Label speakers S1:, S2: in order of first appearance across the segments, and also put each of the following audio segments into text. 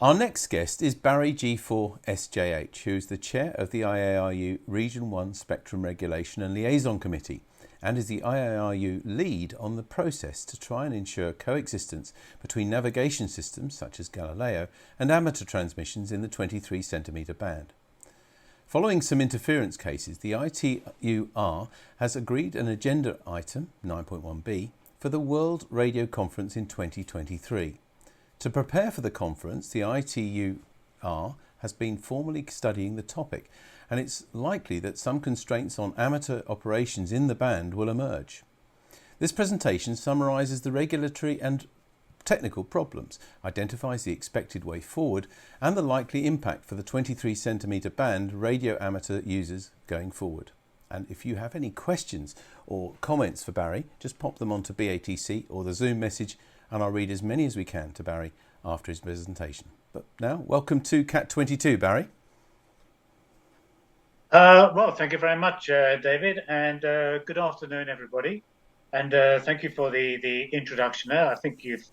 S1: Our next guest is Barry G4SJH, who is the chair of the IARU Region 1 Spectrum Regulation and Liaison Committee, and is the IARU lead on the process to try and ensure coexistence between navigation systems such as Galileo and amateur transmissions in the 23 centimetre band. Following some interference cases, the ITUR has agreed an agenda item, 9.1b, for the World Radio Conference in 2023. To prepare for the conference, the ITUR has been formally studying the topic, and it's likely that some constraints on amateur operations in the band will emerge. This presentation summarises the regulatory and technical problems, identifies the expected way forward, and the likely impact for the 23 centimetre band radio amateur users going forward. And if you have any questions or comments for Barry, just pop them onto BATC or the Zoom message, and I'll read as many as we can to Barry after his presentation. But now, welcome to CAT22, Barry.
S2: Well, thank you very much, David, and good afternoon, everybody. And thank you for the introduction there. I think you've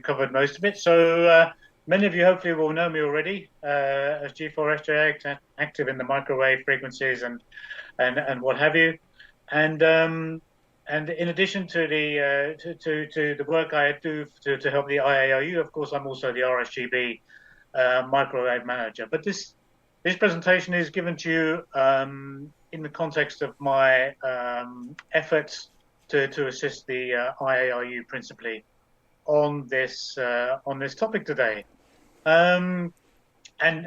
S2: covered most of it. So many of you hopefully will know me already as G4SJH, active in the microwave frequencies and what have you. And in addition to the work I do to help the IARU, of course, I'm also the RSGB microwave manager. But this presentation is given to you in the context of my efforts to assist the IARU principally on this topic today. And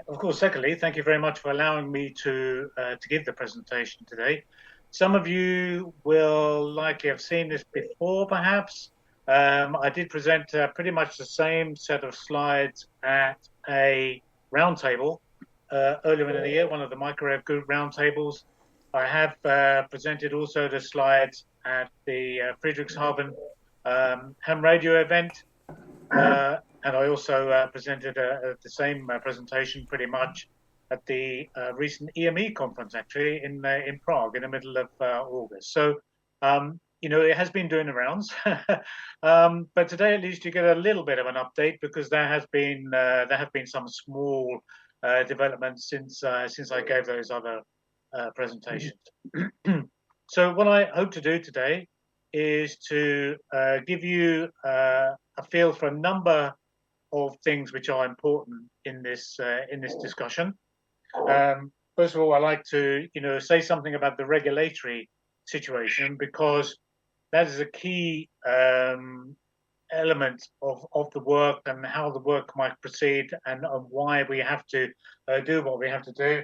S2: of course, secondly, thank you very much for allowing me to give the presentation today. Some of you will likely have seen this before, perhaps. I did present pretty much the same set of slides at a roundtable earlier in the year, one of the microwave group roundtables. I have presented also the slides at the Friedrichshafen ham radio event, and I also presented the same presentation pretty much at the recent EME conference, actually, in Prague in the middle of August. So, you know, it has been doing the rounds. But today, at least, you get a little bit of an update because there have been some small developments since I gave those other presentations. So, what I hope to do today is to give you a feel for a number of things which are important in this discussion. First of all, I like to, say something about the regulatory situation because that is a key element of the work and how the work might proceed and why we have to do what we have to do.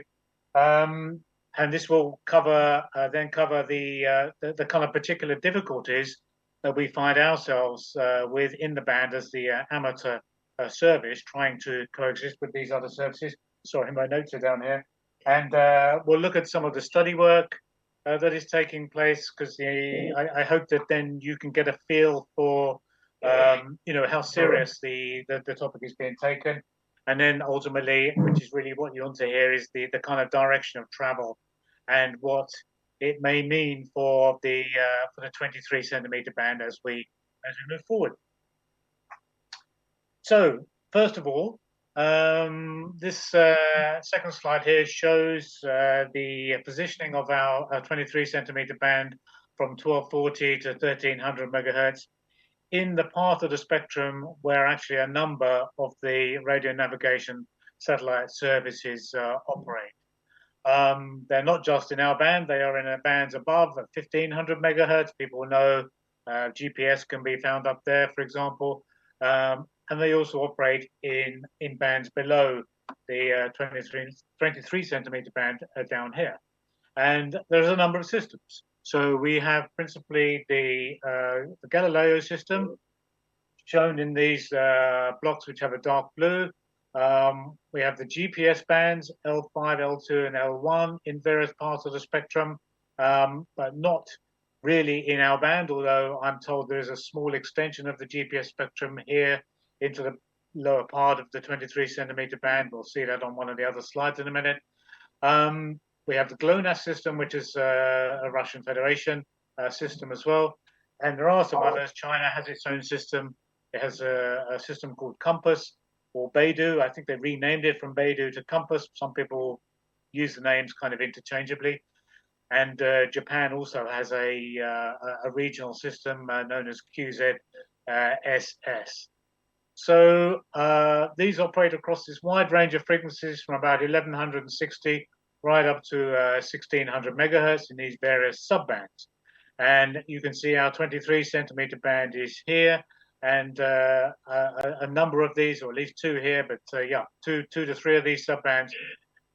S2: And this will then cover the kind of particular difficulties that we find ourselves with in the band as the amateur service trying to coexist with these other services. Sorry, my notes are down here. And we'll look at some of the study work that is taking place because I hope that then you can get a feel for how serious the topic is being taken. And then ultimately, which is really what you want to hear, is the kind of direction of travel and what it may mean for the 23 centimeter band as we move forward. So first of all, this second slide here shows the positioning of our 23 centimeter band from 1240 to 1300 megahertz in the part of the spectrum where actually a number of the radio navigation satellite services operate. They're not just in our band, they are in bands above at 1500 megahertz. People know GPS can be found up there, for example. And they also operate in bands below the 23 centimeter band down here. And there's a number of systems. So we have principally the Galileo system shown in these blocks which have a dark blue. We have the GPS bands, L5, L2, and L1 in various parts of the spectrum, but not really in our band, although I'm told there's a small extension of the GPS spectrum here into the lower part of the 23 centimeter band. We'll see that on one of the other slides in a minute. We have the GLONASS system, which is a Russian Federation system as well. And there are some others. China has its own system. It has a system called Compass. or Beidou. I think they renamed it from Beidou to Compass. Some people use the names kind of interchangeably. And Japan also has a regional system known as QZSS. So these operate across this wide range of frequencies from about 1160 right up to 1600 megahertz in these various subbands. And you can see our 23 centimeter band is here, and a number of these, or at least two here, but yeah, two to three of these subbands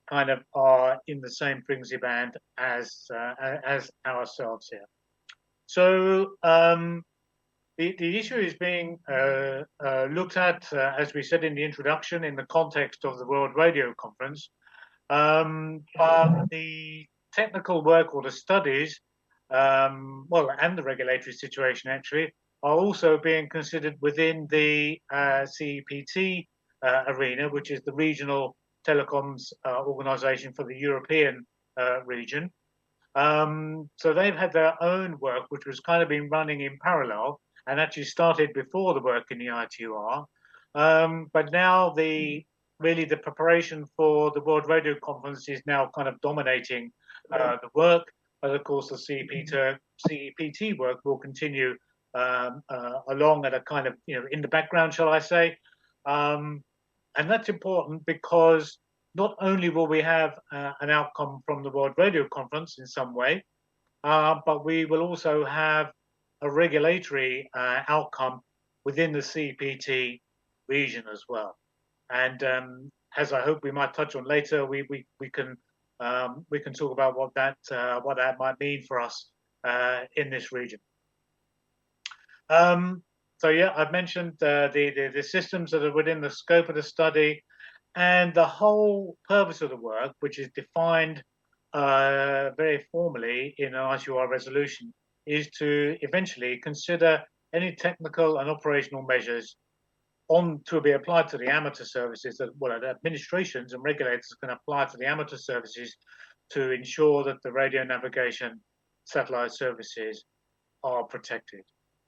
S2: kind of are in the same frequency band as ourselves here. So the issue is being looked at, as we said in the introduction, in the context of the World Radio Conference. But the technical work or the studies, well, and the regulatory situation actually, are also being considered within the CEPT arena, which is the regional telecoms organization for the European region. So they've had their own work, which was kind of been running in parallel and actually started before the work in the ITUR. But now really the preparation for the World Radio Conference is now kind of dominating the work. But of course, the CEPT work will continue along at a kind of, in the background, shall I say. And that's important because not only will we have an outcome from the World Radio Conference in some way, but we will also have a regulatory outcome within the CPT region as well. And as I hope we might touch on later, we can talk about what that might mean for us in this region. So yeah, I've mentioned the systems that are within the scope of the study, and the whole purpose of the work, which is defined very formally in an ITUR resolution, is to eventually consider any technical and operational measures to be applied to the amateur services that, well, the administrations and regulators can apply to the amateur services to ensure that the radio navigation satellite services are protected.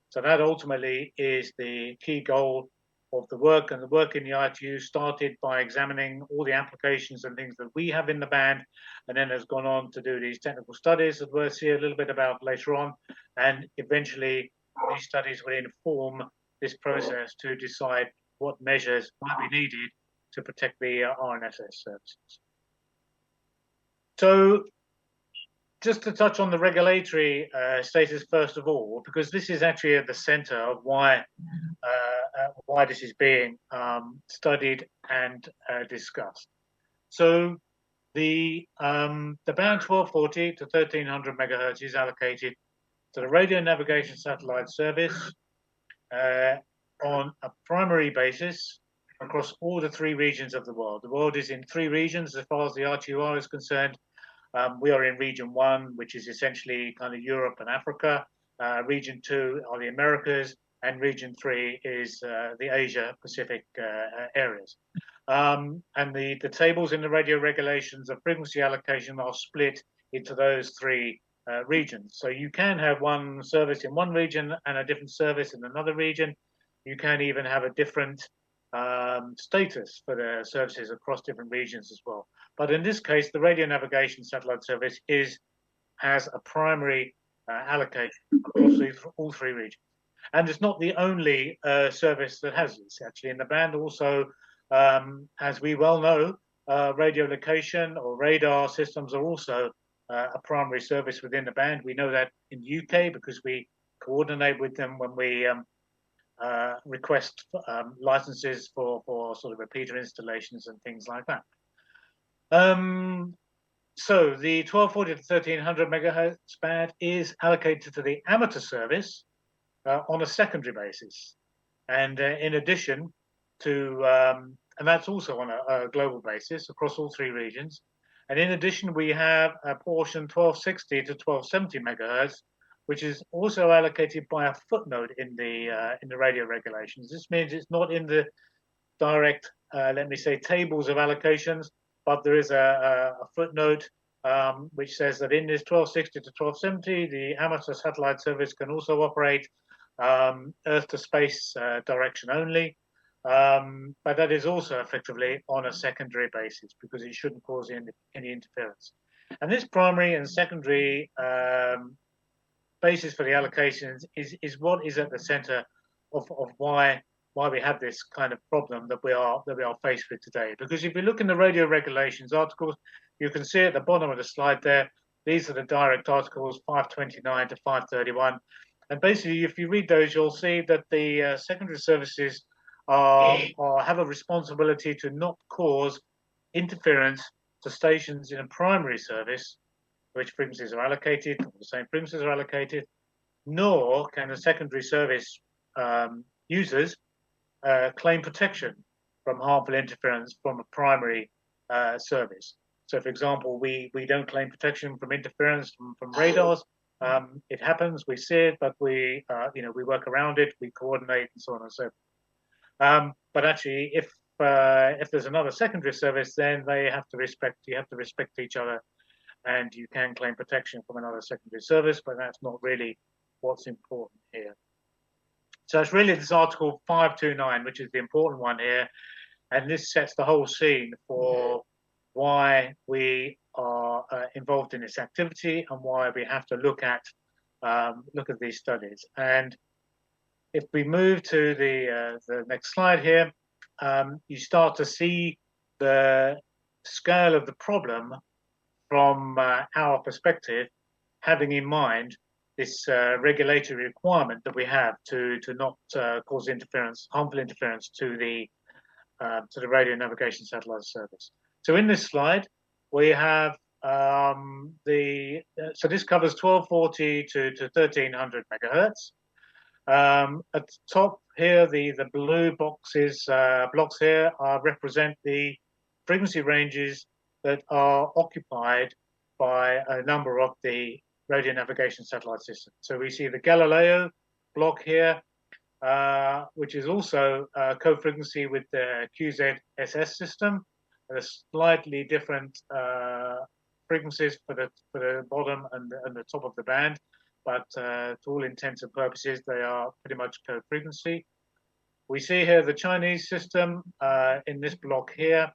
S2: So that ultimately is the key goal of the work, and the work in the ITU started by examining all the applications and things that we have in the band, and then has gone on to do these technical studies that we'll see a little bit about later on, and eventually these studies will inform this process to decide what measures might be needed to protect the RNSS services. So just to touch on the regulatory status first of all, because this is actually at the center of why this is being studied and discussed. So the band 1240 to 1300 megahertz is allocated to the radio navigation satellite service on a primary basis across all the three regions of the world. The world is in three regions as far as the RTUR is concerned. We are in region 1, which is essentially kind of Europe and Africa. Region 2 are the Americas, and region 3 is the Asia Pacific areas. And the tables in the radio regulations of frequency allocation are split into those three regions. So you can have one service in one region and a different service in another region. You can even have a different status for the services across different regions as well. But in this case, the radio navigation satellite service has a primary allocation across all three regions. And it's not the only service that has this. Actually, in the band also, as we well know, radio location or radar systems are also a primary service within the band. We know that in the UK because we coordinate with them when we request licenses for sort of repeater installations and things like that. So the 1240 to 1300 megahertz band is allocated to the amateur service on a secondary basis, and in addition to, and that's also on a global basis across all three regions. And in addition, we have a portion 1260 to 1270 megahertz, which is also allocated by a footnote in the radio regulations. This means it's not in the direct, let me say, tables of allocations, but there is a footnote which says that in this 1260 to 1270, the amateur satellite service can also operate Earth to space direction only. but that is also effectively on a secondary basis because it shouldn't cause any interference. And this primary and secondary basis for the allocations is what is at the center of why we have this kind of problem that we are faced with today. Because if you look in the radio regulations articles, you can see at the bottom of the slide there, these are the direct articles 529 to 531. And basically, if you read those, you'll see that the secondary services have a responsibility to not cause interference to stations in a primary service, which frequencies are allocated, the same frequencies are allocated, nor can the secondary service users claim protection from harmful interference from a primary service. So, for example, we don't claim protection from interference from radars. It happens, we see it, but we work around it, we coordinate, and so on and so forth. But actually, if there's another secondary service, then you have to respect each other, and you can claim protection from another secondary service, but that's not really what's important here. So it's really this Article 529, which is the important one here, and this sets the whole scene for why we are involved in this activity and why we have to look at these studies. And if we move to the next slide here, you start to see the scale of the problem from our perspective, having in mind this regulatory requirement that we have to not cause harmful interference to the radio navigation satellite service. So in this slide, we have so this covers 1240 to 1300 megahertz. At the top here, the blue blocks here represent the frequency ranges that are occupied by a number of the radio navigation satellite systems. So we see the Galileo block here, which is also co-frequency with the QZSS system, and a slightly different frequencies for the bottom and the top of the band, but to all intents and purposes, they are pretty much co-frequency. We see here the Chinese system in this block here.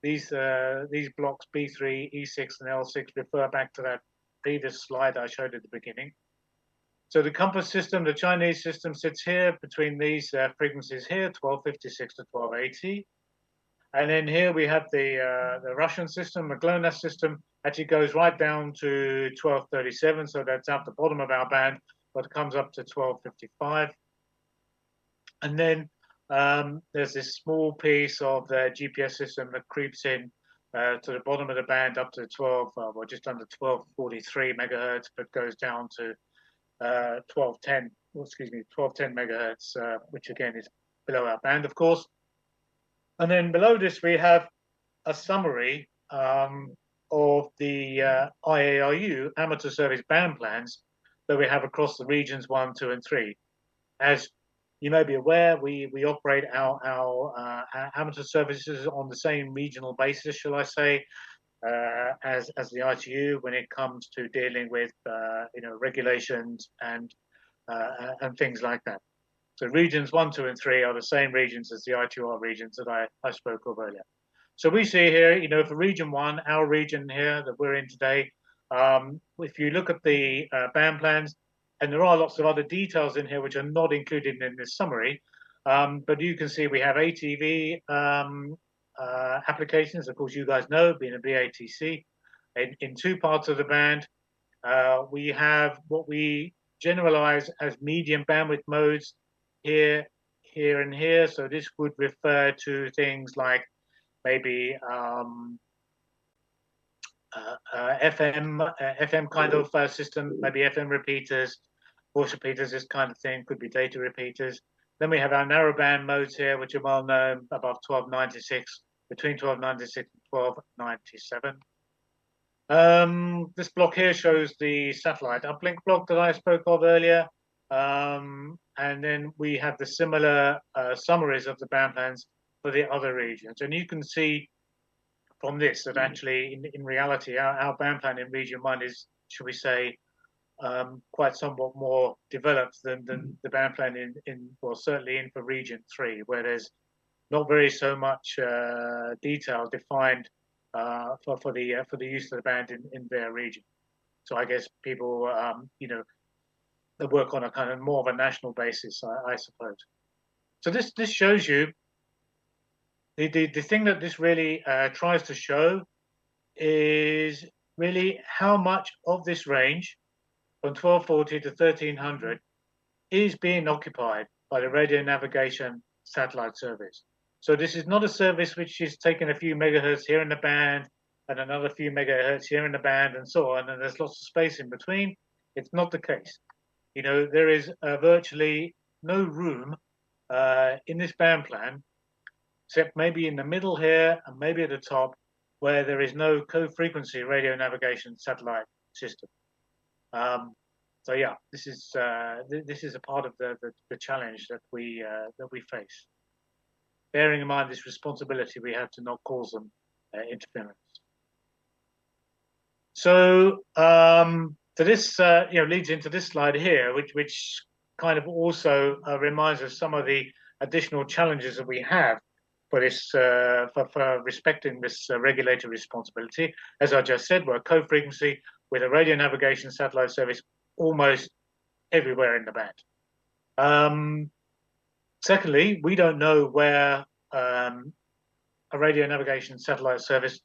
S2: These blocks B3, E6, and L6 refer back to that previous slide I showed at the beginning. So the compass system, the Chinese system, sits here between these frequencies here, 1256 to 1280. And then here we have the Russian system, the GLONASS system, actually goes right down to 1237, so that's at the bottom of our band, but it comes up to 1255. And then there's this small piece of the GPS system that creeps in to the bottom of the band up to just under 1243 megahertz, but goes down to 1210 megahertz, which again is below our band, of course. And then below this, we have a summary of the IARU amateur service band plans that we have across the regions 1, 2, and 3. As you may be aware, we operate our amateur services on the same regional basis, shall I say, as the ITU when it comes to dealing with regulations and things like that. So regions 1, 2, and 3 are the same regions as the I2R regions that I spoke of earlier. So we see here, for region 1, our region here that we're in today, if you look at the band plans, and there are lots of other details in here which are not included in this summary, but you can see we have ATV applications, of course you guys know, being a BATC, in 2 parts of the band. We have what we generalize as medium bandwidth modes here, and here. So this would refer to things like maybe FM kind of system, maybe FM repeaters, voice repeaters, this kind of thing, could be data repeaters. Then we have our narrowband modes here, which are well known, above 1296, between 1296 and 1297. This block here shows the satellite uplink block that I spoke of earlier. And then we have the similar summaries of the band plans for the other regions. And you can see from this that actually, in reality, our band plan in region 1 is, should we say, quite somewhat more developed than the band plan certainly in for region 3, where there's not very so much detail defined for the use of the band in their region. So I guess people, they work on a kind of more of a national basis, I suppose. So this shows you the thing that this really tries to show is really how much of this range from 1240 to 1300 is being occupied by the radio navigation satellite service. So this is not a service which is taking a few megahertz here in the band and another few megahertz here in the band and so on, and there's lots of space in between. It's not the case. There is virtually no room in this band plan, except maybe in the middle here and maybe at the top, where there is no co-frequency radio navigation satellite system. So yeah, this is a part of the challenge that we face. Bearing in mind this responsibility we have to not cause them interference. So this leads into this slide here, which kind of also reminds us some of the additional challenges that we have for this for respecting this regulatory responsibility. As I just said, we're co-frequency with a radio navigation satellite service almost everywhere in the band. Secondly, we don't know where a radio navigation satellite service,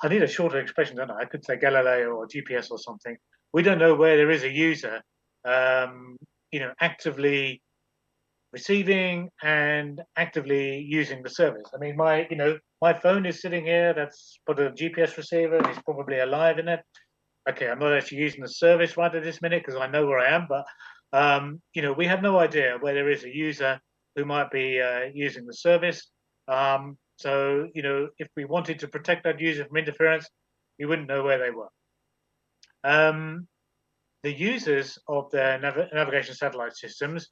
S2: I need a shorter expression, don't I? I could say Galileo or GPS or something. We don't know where there is a user, actively receiving and actively using the service. I mean, my phone is sitting here. That's put a GPS receiver, and it's probably alive in it. Okay, I'm not actually using the service right at this minute because I know where I am, but we have no idea where there is a user who might be using the service. So, if we wanted to protect that user from interference, we wouldn't know where they were. The users of the navigation satellite systems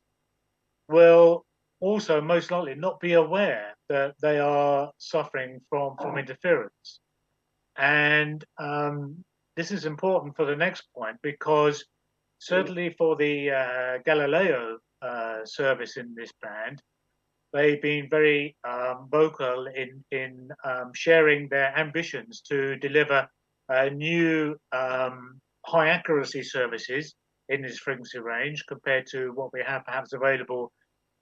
S2: will also most likely not be aware that they are suffering from interference. And this is important for the next point, because certainly for the Galileo service in this band, they've been very vocal in sharing their ambitions to deliver new high accuracy services in this frequency range compared to what we have perhaps available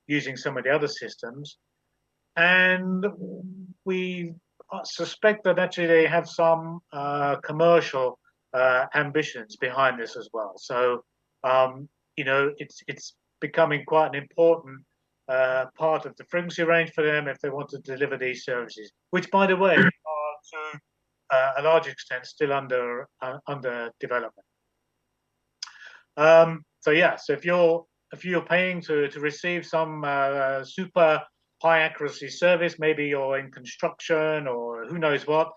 S2: using some of the other systems. And we suspect that actually they have some commercial ambitions behind this as well. So, it's becoming quite an important part of the frequency range for them if they want to deliver these services, which, by the way, are to a large extent still under development. So if you're paying to receive some super high accuracy service, maybe you're in construction or who knows what,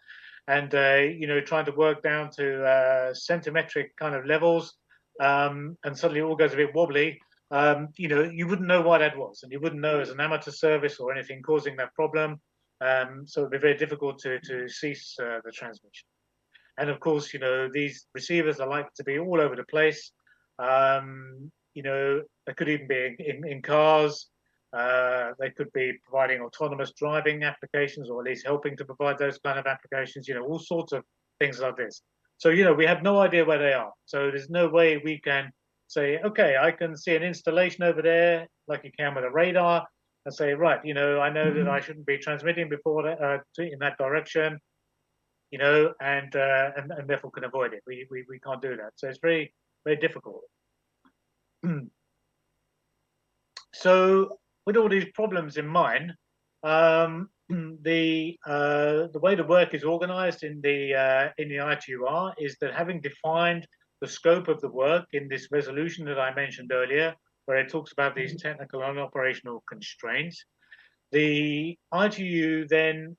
S2: and trying to work down to centimetric kind of levels, and suddenly it all goes a bit wobbly. You wouldn't know why that was, and you wouldn't know as an amateur service or anything causing that problem. So it'd be very difficult to cease the transmission. And of course, these receivers are likely to be all over the place. They could even be in cars. They could be providing autonomous driving applications, or at least helping to provide those kind of applications, all sorts of things like this. So, we have no idea where they are. So there's no way we can say, okay, I can see an installation over there, like you can with a radar, and say, right, I know that I shouldn't be transmitting before that, in that direction, and therefore can avoid it. We can't do that. So it's very, very difficult. So with all these problems in mind, the way the work is organized in the ITUR is that, having defined the scope of the work in this resolution that I mentioned earlier, where it talks about these technical and operational constraints, the ITU then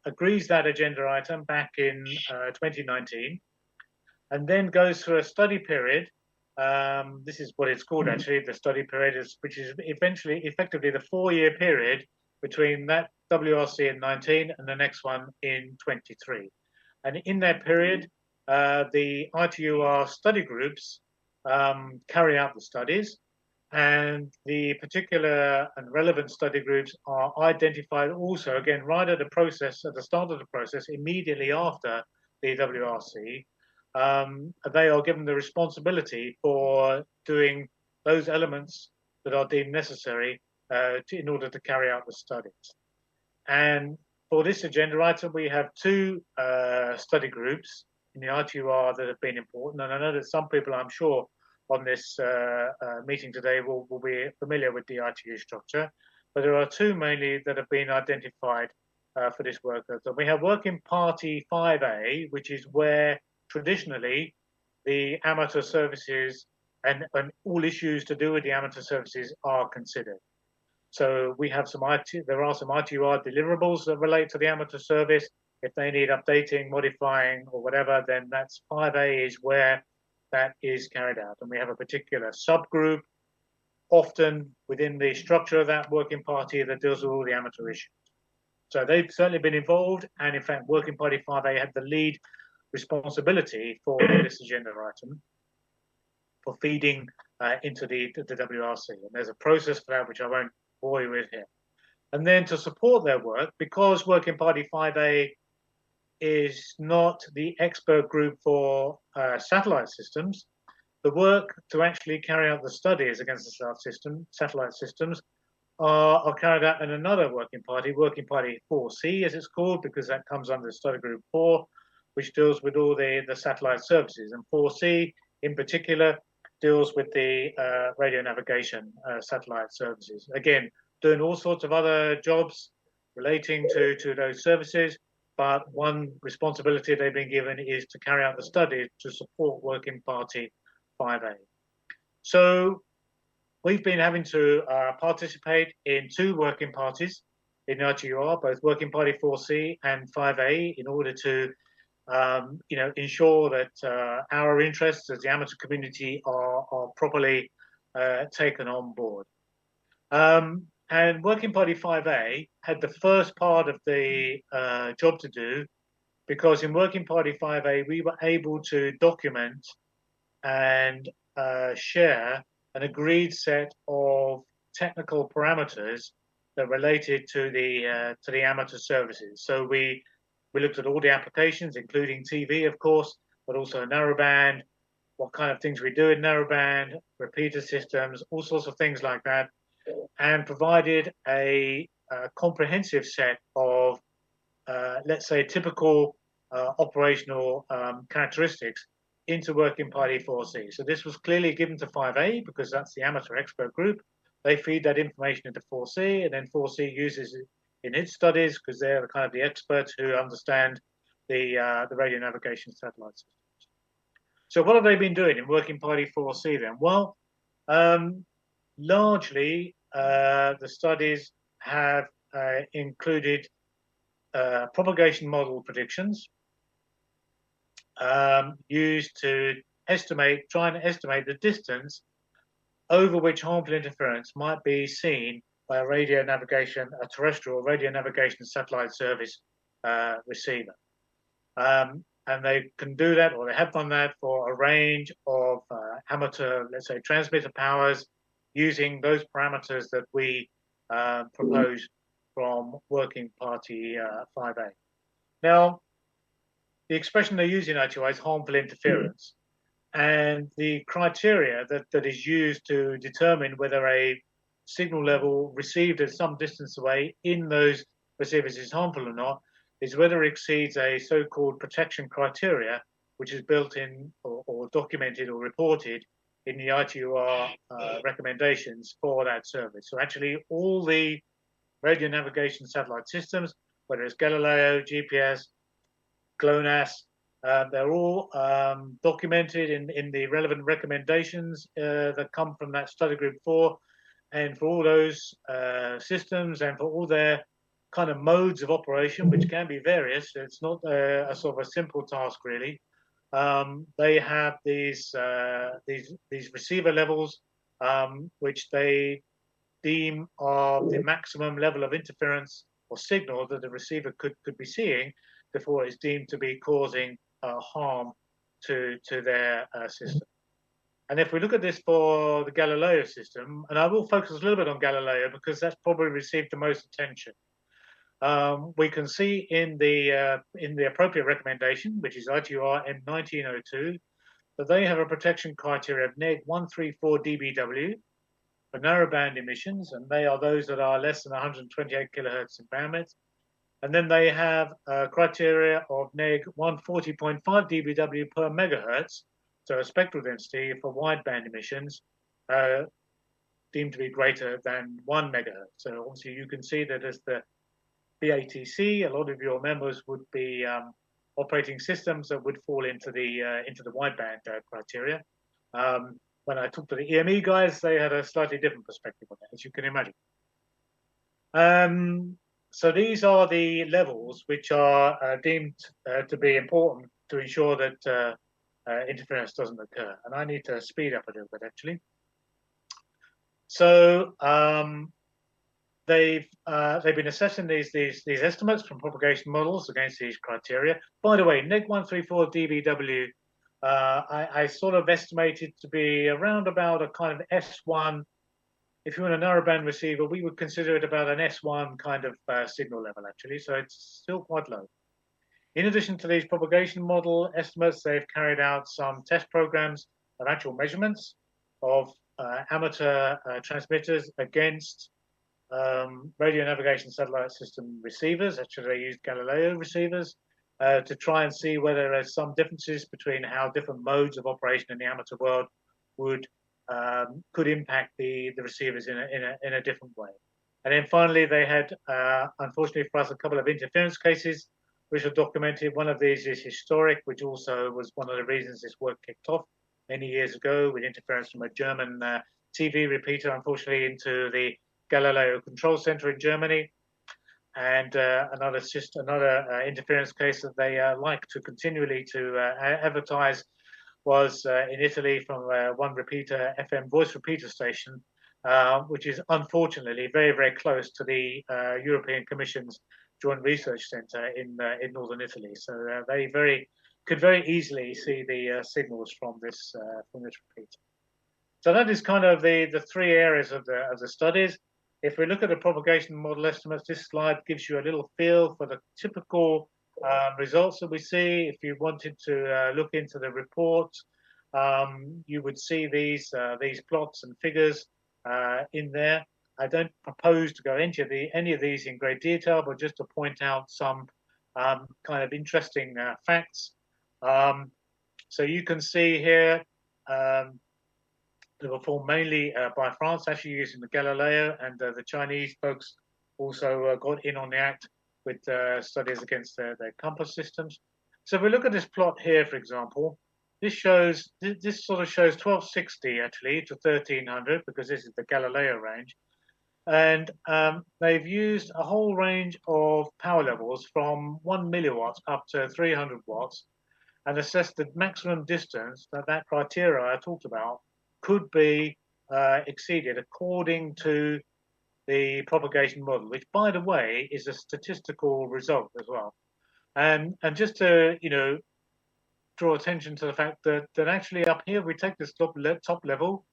S2: agrees that agenda item back in 2019, and then goes through a study period. This is what it's called, actually, the study period, which is effectively the 4-year period between that WRC in 19 and the next one in 23. And in that period, the ITUR study groups carry out the studies, And the particular and relevant study groups are identified also, again, right at the process, at the start of the process, immediately after the WRC. They are given the responsibility for doing those elements that are deemed necessary in order to carry out the studies. And for this agenda item, we have two study groups in the ITUR that have been important. And I know that some people, I'm sure, on this meeting today will be familiar with the ITU structure. But there are two mainly that have been identified for this work. So we have Working Party 5A, which is where traditionally the amateur services and all issues to do with the amateur services are considered. So we have there are some ITUR deliverables that relate to the amateur service. If they need updating, modifying, or whatever, then that's 5A is where that is carried out. And we have a particular subgroup, often within the structure of that working party, that deals with all the amateur issues. So they've certainly been involved. And in fact, Working Party 5A had the lead responsibility for this agenda item for feeding into the WRC. And there's a process for that, which I won't bore you with here. And then to support their work, because Working Party 5A is not the expert group for satellite systems, the work to actually carry out the studies against the satellite systems are carried out in another working party 4C, as it's called, because that comes under study group 4, which deals with all the satellite services. And 4C in particular deals with the radio navigation satellite services. Again, doing all sorts of other jobs relating to those services, but one responsibility they've been given is to carry out the studies to support Working Party 5A. So we've been having to participate in two working parties in ITUR, both Working Party 4C and 5A, in order to ensure that our interests as the amateur community are properly taken on board. And Working Party 5A had the first part of the job to do, because in Working Party 5A, we were able to document and share an agreed set of technical parameters that related to the amateur services. So we looked at all the applications, including TV, of course, but also narrowband, what kind of things we do in narrowband, repeater systems, all sorts of things like that, and provided a comprehensive set of, let's say, typical operational characteristics into Working Party 4C. So this was clearly given to 5A because that's the amateur expert group. They feed that information into 4C, and then 4C uses it in its studies because they're the kind of the experts who understand the radio navigation satellite systems. So what have they been doing in Working Party 4C then? Well, largely the studies have included propagation model predictions used to try and estimate the distance over which harmful interference might be seen by a terrestrial radio navigation satellite service receiver. And they can do that, or they have done that, for a range of amateur, let's say, transmitter powers, using those parameters that we propose from Working Party 5A. Now, the expression they use in ITUR is harmful interference. And the criteria that is used to determine whether a signal level received at some distance away in those receivers is harmful or not is whether it exceeds a so-called protection criteria, which is built in or documented or reported in the ITUR recommendations for that service. So actually all the radio navigation satellite systems, whether it's Galileo, GPS, GLONASS, they're all documented in the relevant recommendations that come from that study group 4. And for all those systems and for all their kind of modes of operation, which can be various, it's not a sort of a simple task really. They have these receiver levels, which they deem are the maximum level of interference or signal that the receiver could be seeing before it's deemed to be causing harm to their system. And if we look at this for the Galileo system, and I will focus a little bit on Galileo because that's probably received the most attention. We can see in the appropriate recommendation, which is ITUR M1902, that they have a protection criteria of neg 134 dBW for narrowband emissions, and they are those that are less than 128 kilohertz in bandwidth. And then they have a criteria of neg 140.5 dBW per megahertz, so a spectral density for wideband emissions deemed to be greater than 1 megahertz. So obviously you can see that as the BATC, a lot of your members would be operating systems that would fall into the wideband criteria. When I talked to the EME guys, they had a slightly different perspective on that, as you can imagine. So these are the levels which are deemed to be important to ensure that interference doesn't occur. And I need to speed up a little bit, actually. So they've been assessing these estimates from propagation models against these criteria. By the way, neg 134 dBW, I sort of estimated to be around about a kind of S1. If you're in a narrowband receiver, we would consider it about an S1 kind of signal level, actually. So it's still quite low. In addition to these propagation model estimates, they've carried out some test programs of actual measurements of amateur transmitters against radio navigation satellite system receivers. Actually, they used Galileo receivers to try and see whether there's some differences between how different modes of operation in the amateur world could impact the receivers in a different way. And then finally, they had, unfortunately for us, a couple of interference cases which are documented. One of these is historic, which also was one of the reasons this work kicked off many years ago with interference from a German TV repeater, unfortunately, into the Galileo Control Center in Germany. And another interference case that they like to continually to advertise was in Italy from one repeater, FM voice repeater station, which is unfortunately very, very close to the European Commission's Joint Research Center in northern Italy. So they could very easily see the signals from this repeater. So that is kind of the three areas of the studies. If we look at the propagation model estimates, this slide gives you a little feel for the typical results that we see. If you wanted to look into the report, you would see these plots and figures in there. I don't propose to go into any of these in great detail, but just to point out some kind of interesting facts. So you can see here they were formed mainly by France, actually using the Galileo, and the Chinese folks also got in on the act with studies against their compass systems. So if we look at this plot here, for example, this sort of shows 1260 actually to 1300 because this is the Galileo range, and they've used a whole range of power levels from 1 milliwatts up to 300 watts, and assessed the maximum distance that criteria I talked about could be exceeded according to the propagation model, which, by the way, is a statistical result as well. And just to draw attention to the fact that actually up here we take this top level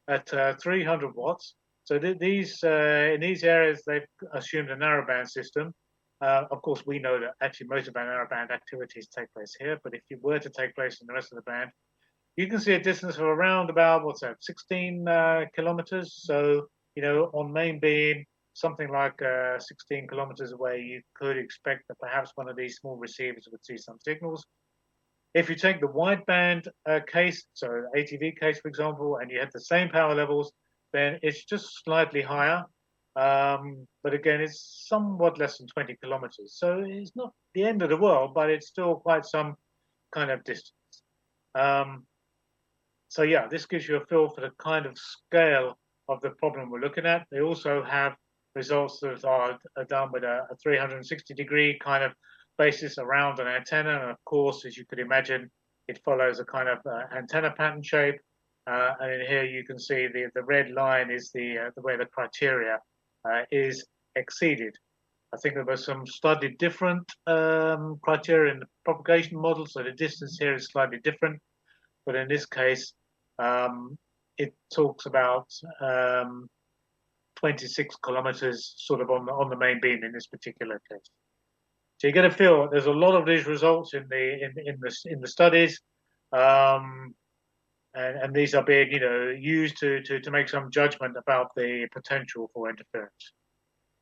S2: at 300 watts. So in these areas they've assumed a narrowband system. Of course, we know that actually most of our narrowband activities take place here, but if you were to take place in the rest of the band, you can see a distance of around about, 16 kilometers. So, on main beam, something like 16 kilometers away, you could expect that perhaps one of these small receivers would see some signals. If you take the wideband case, so ATV case, for example, and you have the same power levels, then it's just slightly higher. But again, it's somewhat less than 20 kilometers. So it's not the end of the world, but it's still quite some kind of distance. So yeah, this gives you a feel for the kind of scale of the problem we're looking at. They also have results that are done with a 360-degree kind of basis around an antenna. And of course, as you could imagine, it follows a kind of antenna pattern shape. And in here you can see the red line is the way the criteria is exceeded. I think there were some slightly different criteria in the propagation model, so the distance here is slightly different. But in this case, it talks about 26 kilometers sort of on the main beam in this particular case. So you get a feel there's a lot of these results in the studies, and these are being used to make some judgment about the potential for interference.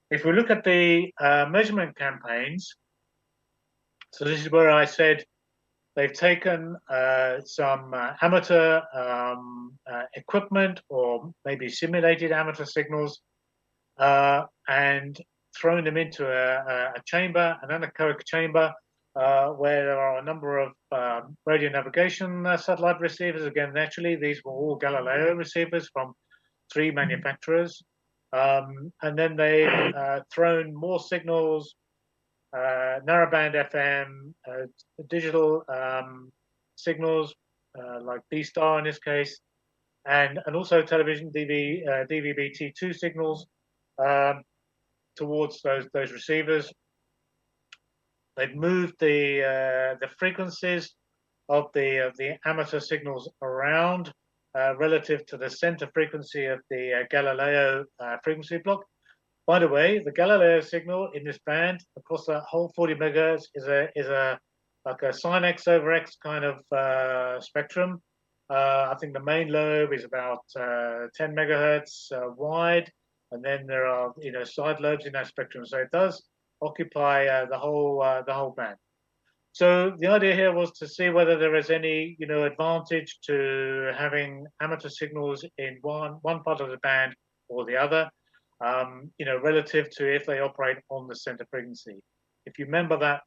S2: If we look at the measurement campaigns, so this is where I said they've taken some amateur equipment or maybe simulated amateur signals and thrown them into a chamber, an anechoic chamber, where there are a number of radio navigation satellite receivers. Again, naturally, these were all Galileo receivers from 3 manufacturers. And then they've thrown more signals, narrowband FM, digital signals like B-Star in this case, and also television DVB-T2 signals towards those receivers. They've moved the frequencies of the amateur signals around relative to the center frequency of the Galileo frequency block. By the way, the Galileo signal in this band across that whole 40 megahertz is a like a sine x over x kind of spectrum. I think the main lobe is about 10 megahertz wide, and then there are side lobes in that spectrum. So it does occupy the whole band. So the idea here was to see whether there is any advantage to having amateur signals in one part of the band or the other, relative to if they operate on the center frequency. If you remember that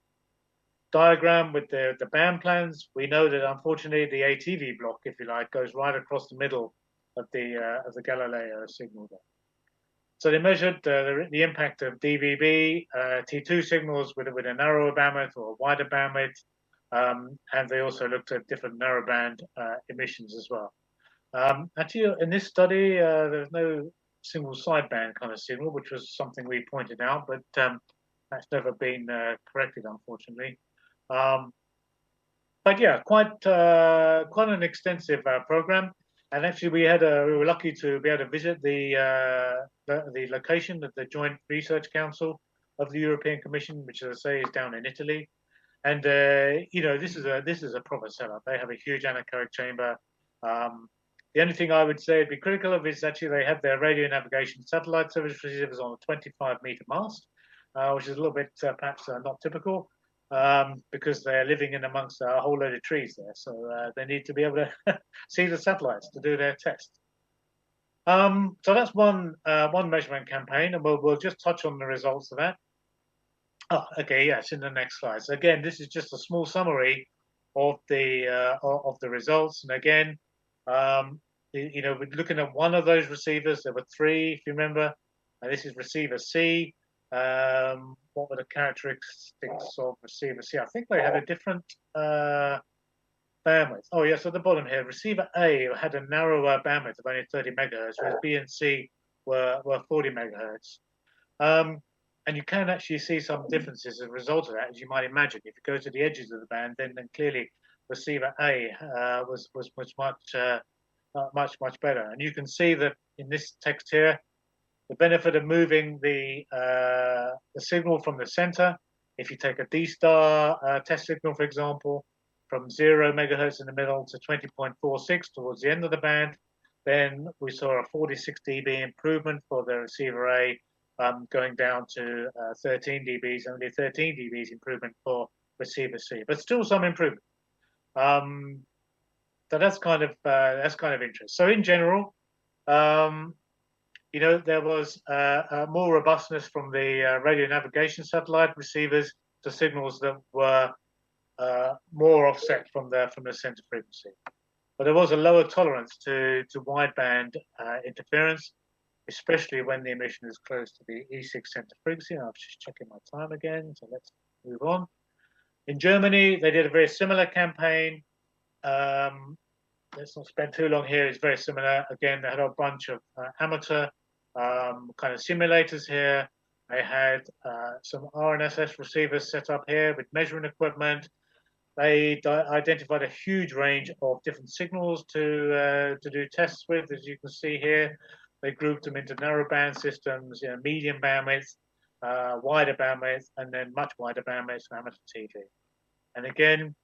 S2: diagram with the band plans, we know that unfortunately the ATV block, if you like, goes right across the middle of the Galileo signal there. So they measured the impact of DVB T2 signals with a narrower bandwidth or a wider bandwidth, and they also looked at different narrowband emissions as well. Actually, in this study, there's no single sideband kind of signal, which was something we pointed out, but that's never been corrected, unfortunately. But yeah, quite an extensive program. And actually, we were lucky to be able to visit the location of the Joint Research Council of the European Commission, which, as I say, is down in Italy. And this is a proper setup. They have a huge anechoic chamber. The only thing I would say would be critical of is actually they have their radio navigation satellite service receivers on a 25-meter mast, which is a little bit perhaps not typical. Because they're living in amongst a whole load of trees there. So they need to be able to see the satellites to do their test. So that's one measurement campaign, and we'll just touch on the results of that. Oh, okay, yes, in the next slide. So again, this is just a small summary of the results. And again, we're looking at one of those receivers. There were 3, if you remember. This is receiver C. What were the characteristics of receiver C? I think they had a different bandwidth. Oh, yes, at the bottom here, receiver A had a narrower bandwidth of only 30 megahertz, whereas B and C were 40 megahertz. And you can actually see some differences as a result of that, as you might imagine. If you go to the edges of the band, then clearly receiver A was much better. And you can see that in this text here, the benefit of moving the signal from the center. If you take a D-star test signal, for example, from 0 megahertz in the middle to 20.46 towards the end of the band, then we saw a 46 dB improvement for the receiver A, going down to 13 dBs, only 13 dBs improvement for receiver C, but still some improvement. So that's kind of interesting. So in general, there was more robustness from the radio navigation satellite receivers to signals that were more offset from the center frequency. But there was a lower tolerance to wideband interference, especially when the emission is close to the E6 center frequency. And I'm just checking my time again, so let's move on. In Germany, they did a very similar campaign. Let's not spend too long here. It's very similar. Again, they had a bunch of amateur kind of simulators here. I had some RNSS receivers set up here with measuring equipment. they identified a huge range of different signals to do tests with. As you can see here, they grouped them into narrowband systems, medium bandwidth, wider bandwidth, and then much wider bandwidth for amateur TV. And again,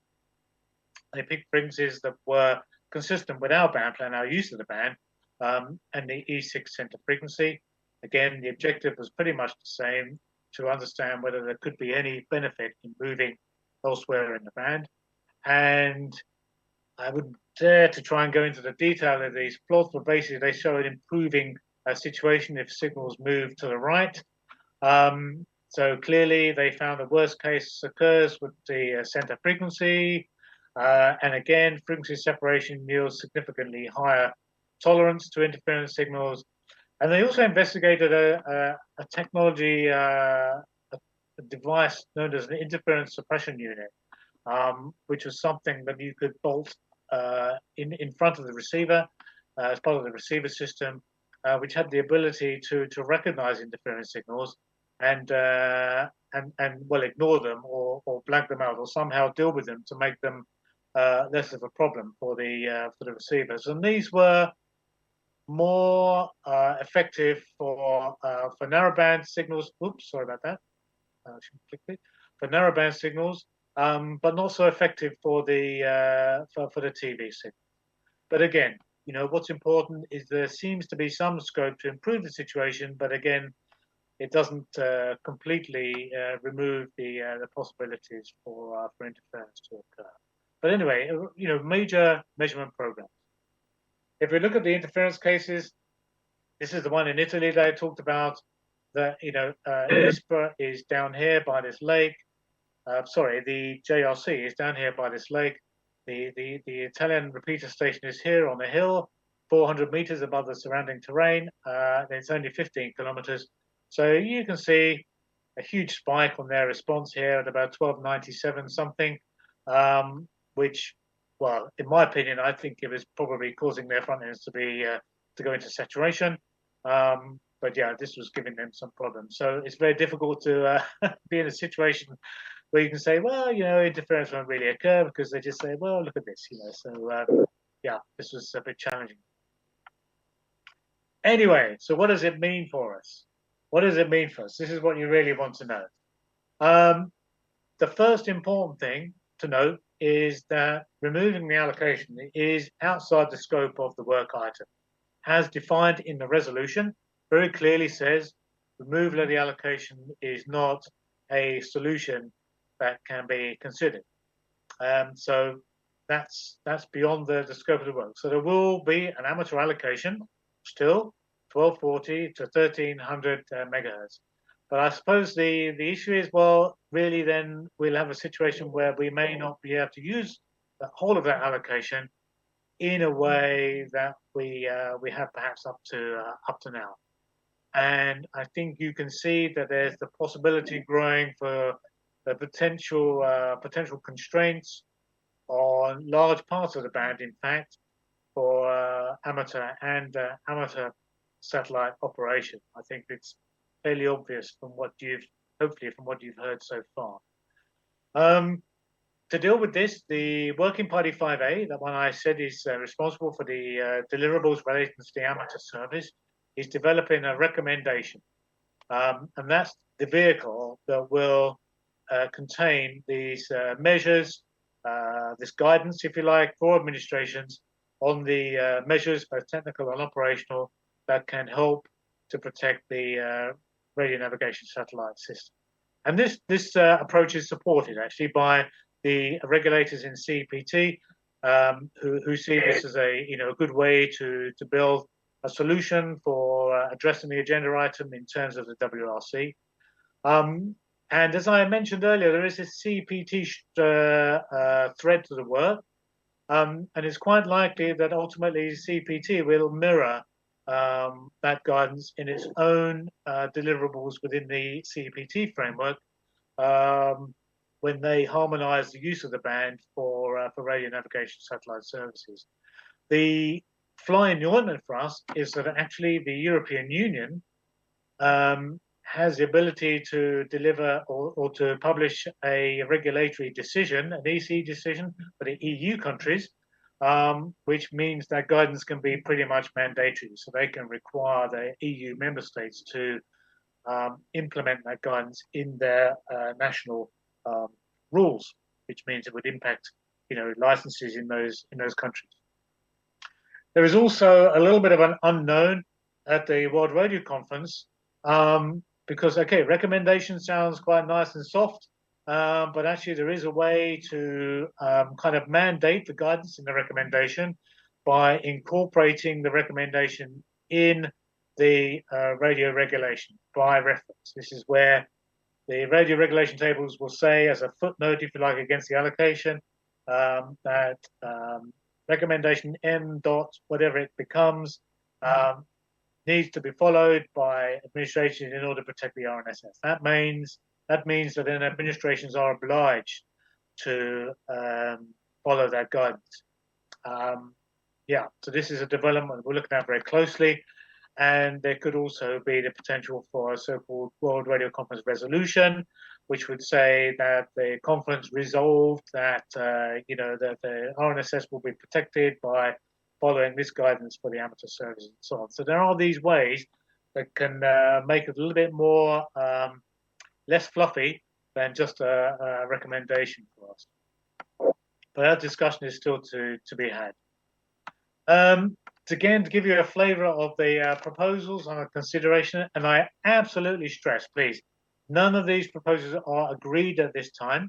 S2: they picked frequencies that were consistent with our band plan, our use of the band, and the E6 center frequency. Again, the objective was pretty much the same, to understand whether there could be any benefit in moving elsewhere in the band. And I wouldn't dare to try and go into the detail of these plots, but basically they show an improving situation if signals move to the right. So clearly they found the worst case occurs with the center frequency. And again, frequency separation yields significantly higher tolerance to interference signals. And they also investigated a technology, a device known as an interference suppression unit, which was something that you could bolt in front of the receiver as part of the receiver system, which had the ability to recognize interference signals and well, ignore them or blank them out or somehow deal with them to make them less of a problem for the receivers. And these were more effective for narrowband signals. Oops, sorry about that. For narrowband signals, but not so effective for the TV signal. But again, what's important is there seems to be some scope to improve the situation, but again, it doesn't completely remove the possibilities for interference to occur. But anyway, major measurement programs. If we look at the interference cases, this is the one in Italy that I talked about. That ISPRA is down here by this lake. Sorry, the JRC is down here by this lake. The Italian repeater station is here on the hill, 400 meters above the surrounding terrain. It's only 15 kilometers. So you can see a huge spike on their response here at about 1297 something, which, well, in my opinion, I think it was probably causing their front ends to be to go into saturation. But yeah, this was giving them some problems. So it's very difficult to be in a situation where you can say, well, interference won't really occur, because they just say, well, look at this, So yeah, this was a bit challenging. Anyway, so what does it mean for us? What does it mean for us? This is what you really want to know. The first important thing to note is that removing the allocation is outside the scope of the work item. As defined in the resolution, very clearly says removal of the allocation is not a solution that can be considered. So that's beyond the scope of the work. So there will be an amateur allocation still, 1240 to 1300 megahertz. But I suppose the issue is, well, really then we'll have a situation where we may not be able to use the whole of that allocation in a way that we have perhaps up to now. And I think you can see that there's the possibility growing for the potential constraints on large parts of the band, in fact, for amateur satellite operation. I think it's fairly obvious from what you've heard so far. To deal with this, the Working Party 5A, the one I said is responsible for the deliverables related to the amateur service, is developing a recommendation. And that's the vehicle that will contain these measures, this guidance, if you like, for administrations on the measures, both technical and operational, that can help to protect the radio navigation satellite system. And this approach is supported actually by the regulators in CPT, who see this as a good way to build a solution for addressing the agenda item in terms of the WRC. And as I mentioned earlier, there is a CPT thread to the work, and it's quite likely that ultimately CPT will mirror that guidance in its own deliverables within the CPT framework when they harmonize the use of the band for radio navigation satellite services. The fly in the ointment for us is that actually the European Union has the ability to deliver or to publish a regulatory decision, an EC decision for the EU countries, which means that guidance can be pretty much mandatory. So they can require the EU member states to implement that guidance in their national rules, which means it would impact, licenses in those countries. There is also a little bit of an unknown at the World Radio Conference because, okay, recommendation sounds quite nice and soft, but actually there is a way to kind of mandate the guidance in the recommendation by incorporating the recommendation in the radio regulation by reference. This is where the radio regulation tables will say, as a footnote, if you like, against the allocation, that recommendation M dot whatever it becomes needs to be followed by administration in order to protect the RNSS. That means that then administrations are obliged to follow that guidance. So this is a development we're looking at very closely, and there could also be the potential for a so-called World Radio Conference resolution, which would say that the conference resolved that that the RNSS will be protected by following this guidance for the amateur service and so on. So there are these ways that can make it a little bit more less fluffy than just a recommendation for us. But that discussion is still to be had. Again, to give you a flavor of the proposals on a consideration, and I absolutely stress, please, none of these proposals are agreed at this time,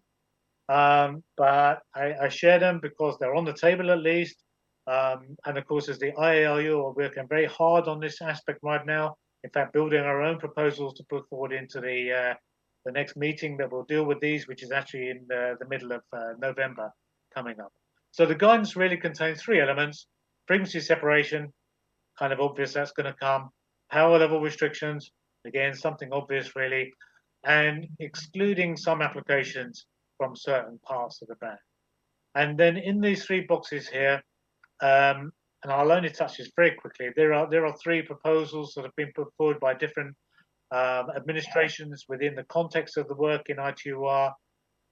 S2: but I share them because they're on the table at least. And of course, as the IARU are working very hard on this aspect right now, in fact, building our own proposals to put forward into the next meeting that will deal with these, which is actually in the middle of November coming up. So the guidance really contains three elements: frequency separation, kind of obvious that's going to come; power level restrictions, again, something obvious really; and excluding some applications from certain parts of the band. And then in these three boxes here, and I'll only touch this very quickly, there are three proposals that have been put forward by different administrations within the context of the work in ITUR.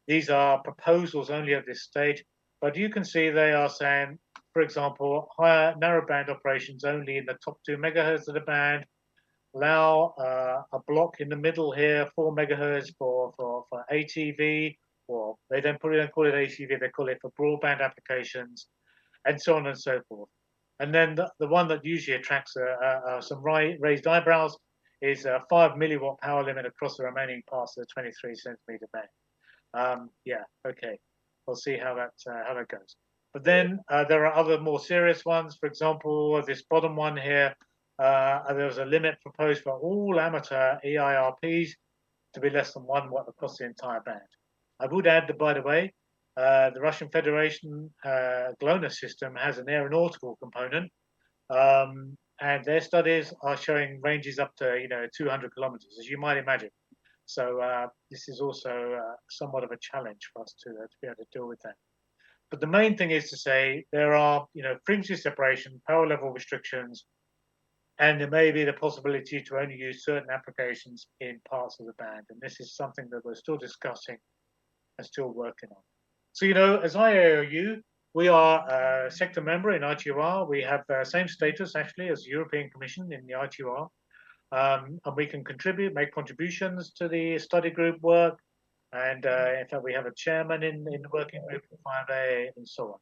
S2: These are proposals only at this stage, but you can see they are saying, for example, higher narrowband operations only in the top 2 megahertz of the band, allow a block in the middle here, 4 megahertz for ATV, or they don't call it ATV, they call it for broadband applications, and so on and so forth. And then the one that usually attracts some raised eyebrows is a 5 milliwatt power limit across the remaining parts of the 23 centimeter band. Okay, we'll see how that goes. But then there are other more serious ones. For example, this bottom one here, there was a limit proposed for all amateur EIRPs to be less than 1 watt across the entire band. I would add that, by the way, the Russian Federation GLONASS system has an aeronautical component, and their studies are showing ranges up to 200 kilometers, as you might imagine. So this is also somewhat of a challenge for us to be able to deal with that. But the main thing is to say there are frequency separation, power level restrictions, and there may be the possibility to only use certain applications in parts of the band. And this is something that we're still discussing and still working on. So, as IARU, we are a sector member in ITUR. We have the same status, actually, as the European Commission in the ITUR. And we can make contributions to the study group work. And in fact, we have a chairman in the working group for 5A and so on.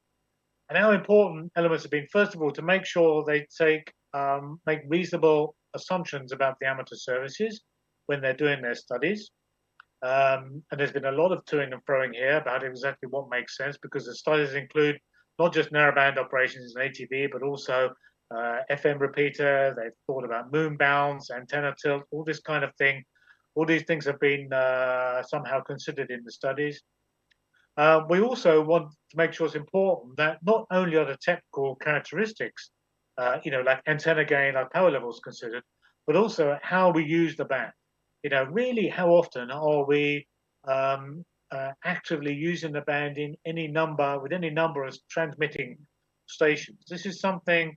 S2: And our important elements have been, first of all, to make sure they make reasonable assumptions about the amateur services when they're doing their studies. And there's been a lot of toing and froing here about exactly what makes sense, because the studies include not just narrowband operations in ATV, but also FM repeater. They've thought about moon bounds, antenna tilt, all this kind of thing. All these things have been somehow considered in the studies. We also want to make sure it's important that not only are the technical characteristics, like antenna gain, like power levels considered, but also how we use the band. Really, how often are we actively using the band with any number of transmitting stations? This is something,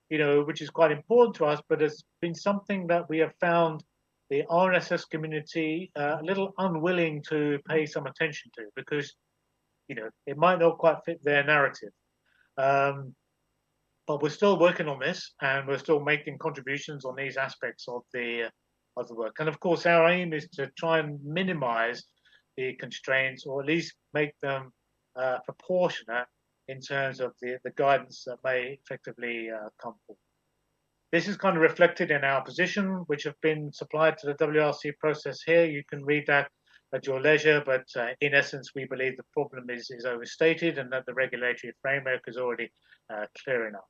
S2: which is quite important to us, but it's been something that we have found the RNSS community a little unwilling to pay some attention to, because it might not quite fit their narrative. But we're still working on this, and we're still making contributions on these aspects of the work. And of course, our aim is to try and minimize the constraints, or at least make them proportionate in terms of the guidance that may effectively come forward. This is kind of reflected in our position, which have been supplied to the WRC process here. You can read that at your leisure, but in essence, we believe the problem is overstated, and that the regulatory framework is already clear enough.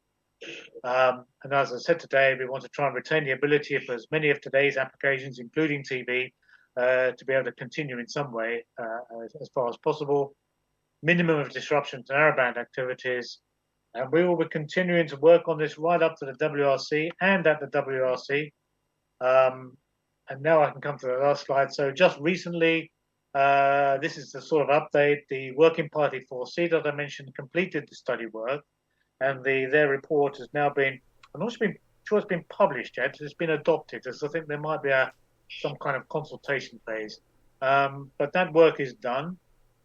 S2: And as I said today, we want to try and retain the ability for as many of today's applications, including TV, to be able to continue in some way as far as possible. Minimum of disruption to narrowband activities. And we will be continuing to work on this right up to the WRC and at the WRC. And now I can come to the last slide. So just recently, this is the sort of update. The Working Party 4C that I mentioned completed the study work, and their report has now been, I'm not sure it's been published yet. It's been adopted, so I think there might be some kind of consultation phase. But that work is done,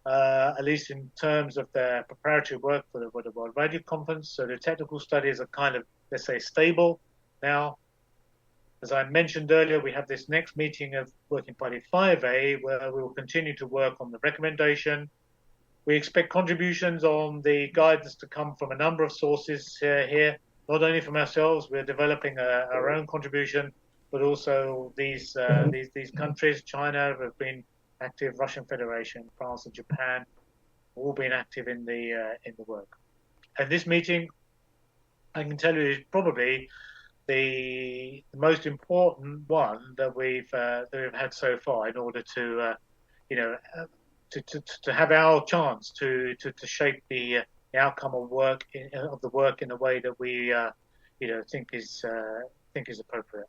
S2: at least in terms of the preparatory work for the World Radio Conference. So the technical studies are kind of, let's say, stable now. As I mentioned earlier, we have this next meeting of Working Party 5A, where we will continue to work on the recommendation. We expect contributions on the guidance to come from a number of sources here, not only from ourselves. We're developing our own contribution, but also these countries. China have been active, Russian Federation, France, and Japan, all been active in the work. And this meeting, I can tell you, is probably the most important one that we've had so far, in order to to have our chance to shape the outcome of the work in a way that we think is appropriate.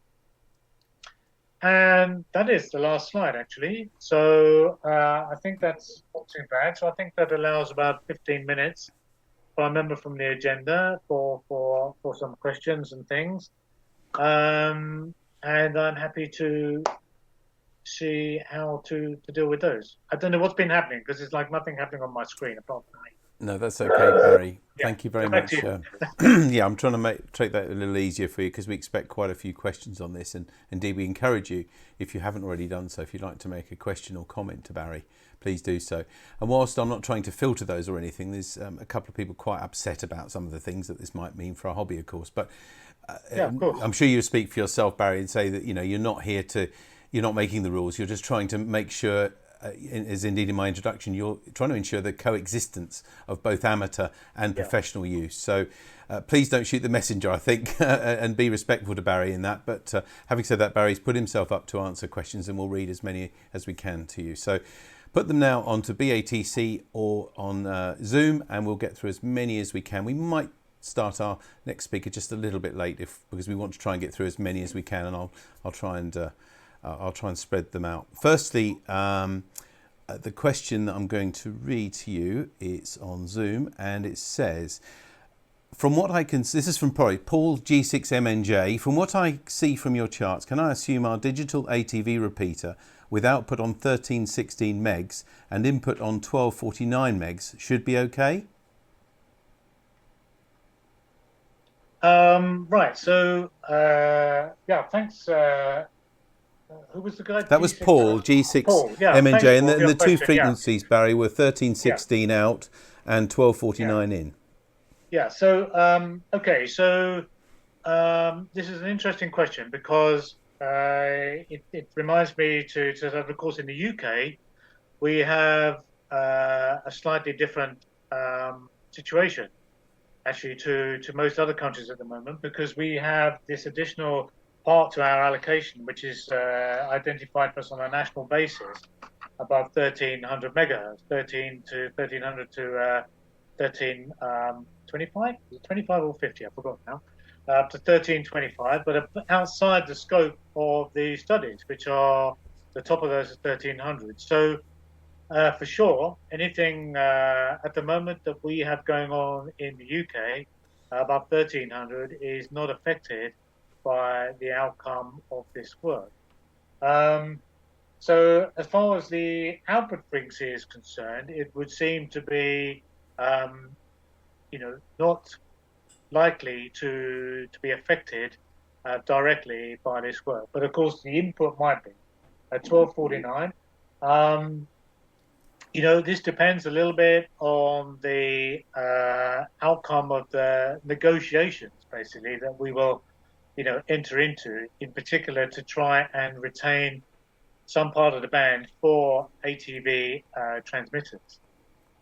S2: And that is the last slide, actually. So I think that's not too bad. So I think that allows about 15 minutes, if I remember from the agenda, for some questions and things. And I'm happy to see how to deal with those. I don't know what's been happening, because it's like nothing happening on my screen apart from me.
S1: No, that's okay, Barry.
S2: Yeah.
S1: Thank you very much. Yeah, I'm trying to make that a little easier for you, because we expect quite a few questions on this, and indeed we encourage you, if you haven't already done so, if you'd like to make a question or comment to Barry, please do so. And whilst I'm not trying to filter those or anything, there's a couple of people quite upset about some of the things that this might mean for our hobby, of course. But
S2: yeah, of course.
S1: I'm sure you speak for yourself, Barry, and say that you're not here to, you're not making the rules. You're just trying to make sure, as indeed in my introduction, you're trying to ensure the coexistence of both amateur and professional use. So please don't shoot the messenger, I think, and be respectful to Barry in that. But having said that, Barry's put himself up to answer questions, and we'll read as many as we can to you. So put them now onto BATC or on Zoom, and we'll get through as many as we can. We might start our next speaker just a little bit late, because we want to try and get through as many as we can, and I'll try and spread them out. Firstly, the question that I'm going to read to you is on Zoom, and it says, from what I can, this is from Paul G6MNJ, from what I see from your charts, can I assume our digital ATV repeater with output on 1316 megs and input on 1249 megs should be okay?
S2: Right, so yeah, thanks. Who was the guy?
S1: That was Paul, G6
S2: Paul, yeah,
S1: MNJ, and the two
S2: question,
S1: frequencies, Barry, were 1316 out and 1249 in.
S2: Yeah, so okay, so this is an interesting question, because it reminds me to that, of course, in the UK we have a slightly different situation, actually, to most other countries at the moment, because we have this additional part to our allocation, which is identified for us on a national basis above 1300 megahertz, 1300 to 1325, 25 or 50, I forgot now, up to 1325, but outside the scope of the studies, which are the top of those is 1300. So for sure, anything at the moment that we have going on in the UK above 1300 is not affected by the outcome of this work. So as far as the output frequency is concerned, it would seem to be, um, not likely to be affected directly by this work. But of course, the input might be at 1249. Um, this depends a little bit on the outcome of the negotiations, basically, that we will, enter into, in particular, to try and retain some part of the band for ATV transmitters.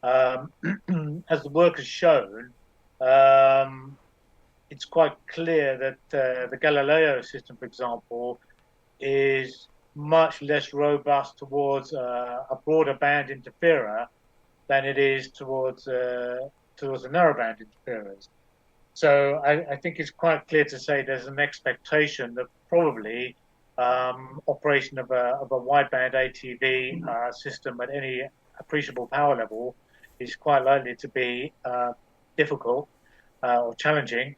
S2: As the work has shown, it's quite clear that the Galileo system, for example, is much less robust towards a broader band interferer than it is towards the narrowband interferers. So I think it's quite clear to say there's an expectation that probably operation of a wideband ATV system at any appreciable power level is quite likely to be difficult or challenging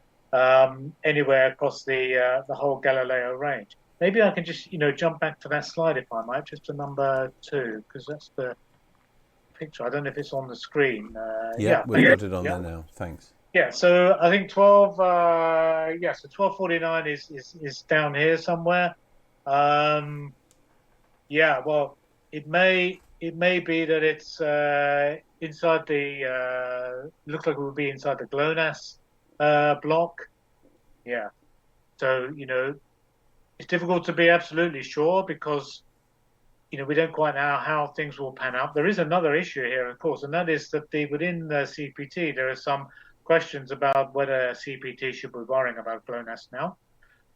S2: anywhere across the whole Galileo range. Maybe I can just jump back to that slide if I might, just to number 2, because that's the picture. I don't know if it's on the screen.
S1: Yeah, we've got it on there now. Thanks.
S2: Yeah, so I think 12. So 1249 is down here somewhere. Yeah, well, it may be that it's inside the. Looks like it would be inside the GLONASS block. Yeah, so it's difficult to be absolutely sure because we don't quite know how things will pan out. There is another issue here, of course, and that is that within the CPT there are some questions about whether CPT should be worrying about GLONASS now.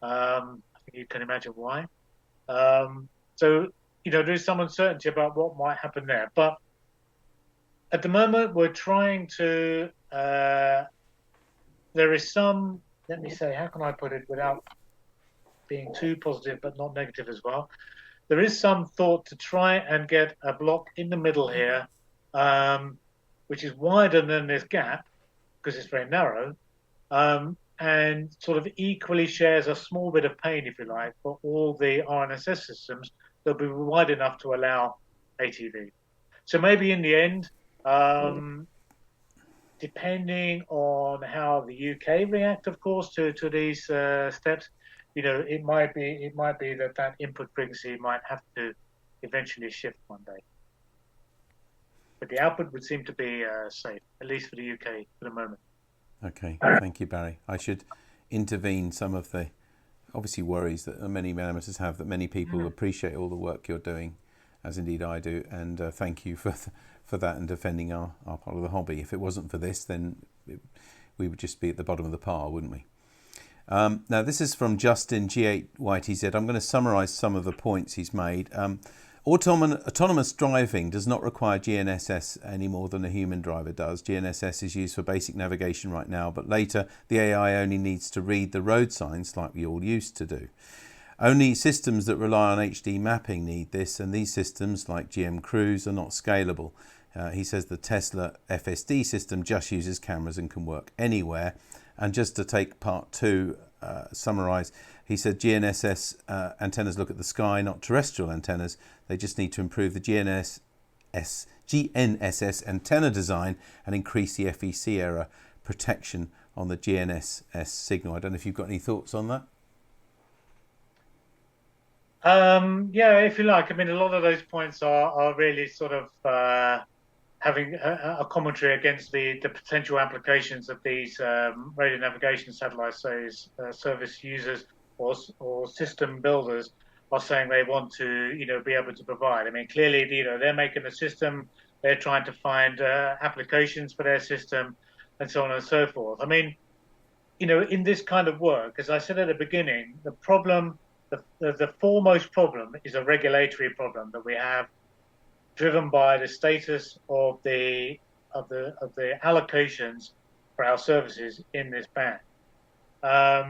S2: I think you can imagine why. So there's some uncertainty about what might happen there, but at the moment we're trying to. There is some. Let me say, how can I put it without being too positive but not negative as well? There is some thought to try and get a block in the middle here, which is wider than this gap because it's very narrow, and sort of equally shares a small bit of pain, if you like, for all the RNSS systems that'll be wide enough to allow ATV. So maybe in the end, depending on how the UK react, of course, to these steps, it might be that input frequency might have to eventually shift one day. But the output would seem to be safe, at least for the UK for the moment.
S1: Okay, thank you, Barry. I should intervene some of the obviously worries that many amateurs have, that many people appreciate all the work you're doing, as indeed I do, and thank you for that and defending our part of the hobby. If it wasn't for this, then we would just be at the bottom of the pile, wouldn't we? Now, this is from Justin G8YTZ. I'm going to summarise some of the points he's made. Autonomous driving does not require GNSS any more than a human driver does. GNSS is used for basic navigation right now, but later the AI only needs to read the road signs like we all used to do. Only systems that rely on HD mapping need this, and these systems, like GM Cruise, are not scalable. He says the Tesla FSD system just uses cameras and can work anywhere. And just to take part 2, summarise, he said GNSS antennas look at the sky, not terrestrial antennas. They just need to improve the GNSS antenna design and increase the FEC error protection on the GNSS signal. I don't know if you've got any thoughts on that.
S2: Yeah, if you like. I mean, a lot of those points are really sort of having a commentary against the potential applications of these radio navigation satellites. So service users or system builders are saying they want to, be able to provide. I mean, clearly, they're making a system, they're trying to find applications for their system, and so on and so forth. I mean, in this kind of work, as I said at the beginning, the problem. The foremost problem is a regulatory problem that we have, driven by the status of the allocations for our services in this band. I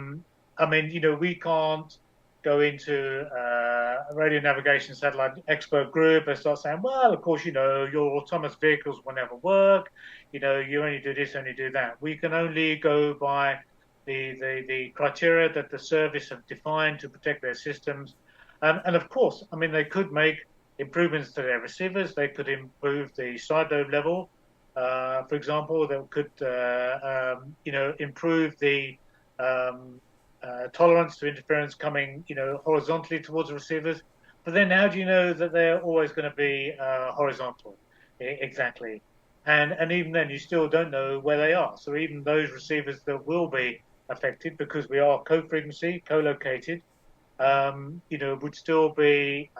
S2: mean, we can't go into a radio navigation satellite expert group and start saying, well, of course, your autonomous vehicles will never work. You only do this, only do that. We can only go by the criteria that the service have defined to protect their systems. And of course, I mean, they could make improvements to their receivers. They could improve the side load level, for example. They could, improve the um, tolerance to interference coming, horizontally towards the receivers. But then, how do you know that they're always going to be horizontal? Exactly. And even then, you still don't know where they are. So even those receivers that will be affected, because we are co-frequency, co-located, would still be,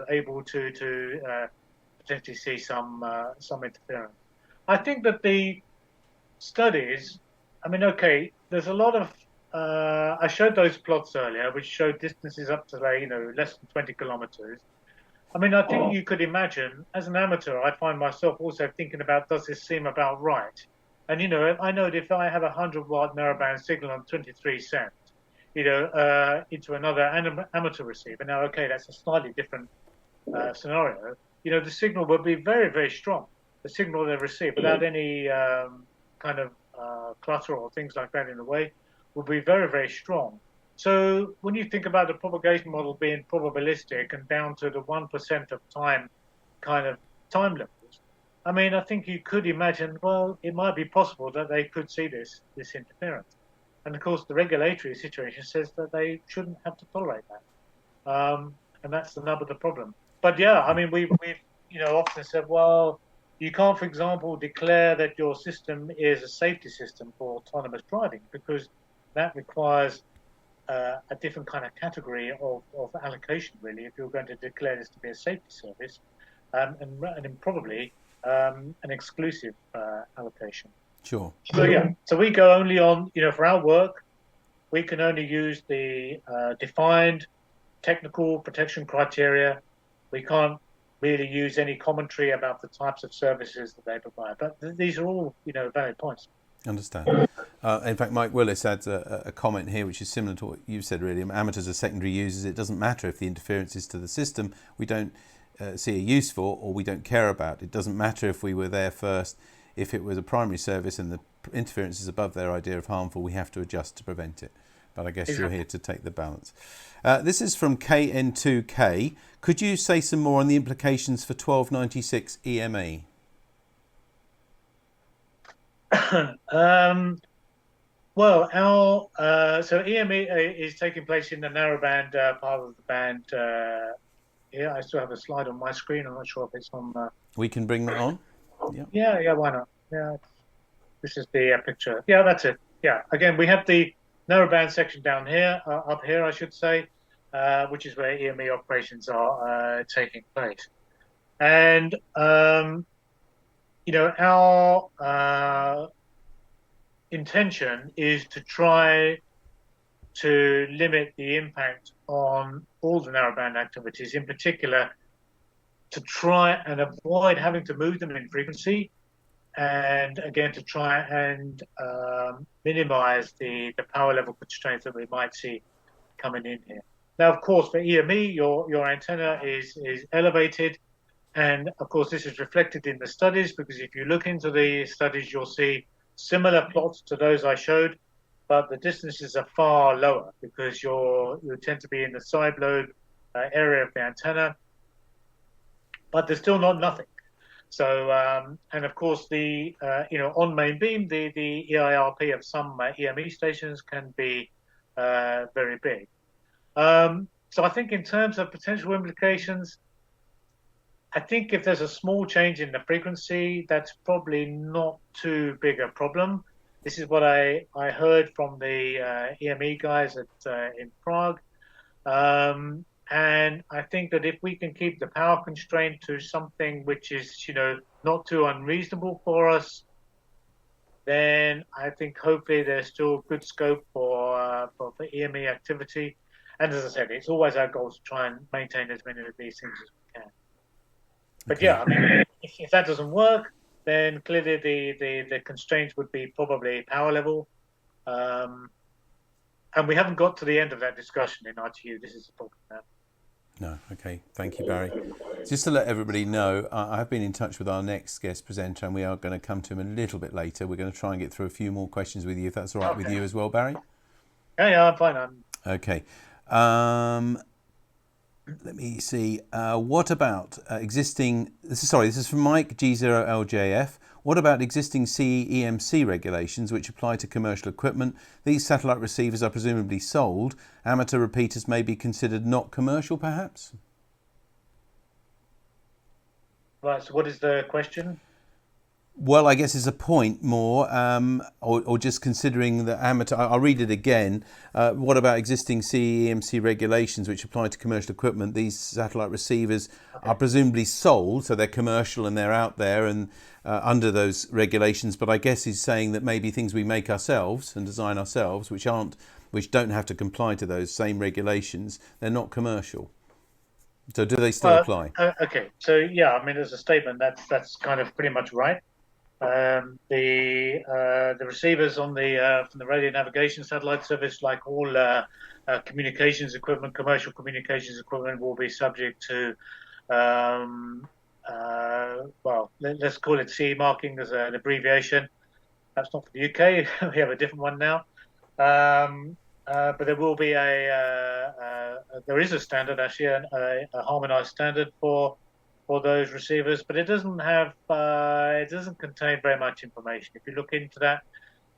S2: able to potentially see some interference. I think that the studies, I mean, okay, there's a lot of. I showed those plots earlier, which showed distances up to, like, less than 20 kilometers. I mean, I think you could imagine, as an amateur, I find myself also thinking about, does this seem about right? And, I know that if I have a 100-watt narrowband signal on 23 cents, into another amateur receiver. Now, okay, that's a slightly different scenario. The signal will be very, very strong. The signal they receive, without any kind of clutter or things like that in the way, will be very, very strong. So when you think about the propagation model being probabilistic and down to the 1% of time kind of time levels, I mean, I think you could imagine, well, it might be possible that they could see this interference. And of course, the regulatory situation says that they shouldn't have to tolerate that. And that's the nub of the problem. But yeah, I mean, we've often said, well, you can't, for example, declare that your system is a safety system for autonomous driving, because that requires a different kind of category of allocation, really, if you're going to declare this to be a safety service, and probably an exclusive allocation.
S1: Sure.
S2: So yeah, so we go only on, for our work, we can only use the defined technical protection criteria. We can't really use any commentary about the types of services that they provide. But these are all, valid points.
S1: Understand. In fact, Mike Willis adds a comment here which is similar to what you said, really. Amateurs are secondary users. It doesn't matter if the interference is to the system we don't see a use for or we don't care about. It doesn't matter if we were there first. If it was a primary service and the interference is above their idea of harmful, we have to adjust to prevent it. But I guess You're here to take the balance. This is from KN2K. Could you say some more on the implications for 1296 EMA?
S2: Well, our so EMA is taking place in the narrowband part of the band. Here, I still have a slide on my screen. I'm not sure if it's on.
S1: We can bring that on.
S2: Yeah, why not? Yeah, this is the picture. Yeah, that's it. Yeah, again, we have the narrowband section down here, up here, I should say, which is where EME operations are taking place. And our intention is to try to limit the impact on all the narrowband activities, in particular, to try and avoid having to move them in frequency, and again to try and minimize the power level constraints that we might see coming in here. Now, of course, for EME, your antenna is elevated, and of course this is reflected in the studies, because if you look into the studies, you'll see similar plots to those I showed, but the distances are far lower because you tend to be in the side lobe area of the antenna, but there's still not nothing. So, and of course, the on main beam, the EIRP of some EME stations can be very big. So I think in terms of potential implications, I think if there's a small change in the frequency, that's probably not too big a problem. This is what I heard from the EME guys in Prague. And I think that if we can keep the power constraint to something which is, not too unreasonable for us, then I think hopefully there's still good scope for EME activity. And as I said, it's always our goal to try and maintain as many of these things as we can. But yeah, I mean, if that doesn't work, then clearly the constraints would be probably power level. And we haven't got to the end of that discussion in RTU. This is the problem now.
S1: No, okay. Thank you, Barry. Just to let everybody know, I've been in touch with our next guest presenter, and we are going to come to him a little bit later. We're going to try and get through a few more questions with you, if that's all right with you as well, Barry?
S2: Yeah, I'm fine.
S1: Okay. let me see. What about existing? This is from Mike G0LJF. What about existing CEMC regulations which apply to commercial equipment? These satellite receivers are presumably sold. Amateur repeaters may be considered not commercial, perhaps?
S2: Right. So, what is the question?
S1: Well, I guess it's a point more, or just considering the amateur. I'll read it again. What about existing CEMC regulations which apply to commercial equipment? These satellite receivers are presumably sold, so they're commercial and they're out there and under those regulations. But I guess he's saying that maybe things we make ourselves and design ourselves, which don't have to comply to those same regulations, they're not commercial. So do they still apply?
S2: Okay. So yeah, I mean, as a statement, that's kind of pretty much right. The receivers on the from the radio navigation satellite service, like all communications equipment, commercial communications equipment, will be subject to well, let's call it CE marking as an abbreviation. That's not for the UK. We have a different one now. But there will be there is a standard, actually, a harmonized standard for those receivers, but it doesn't contain very much information. If you look into that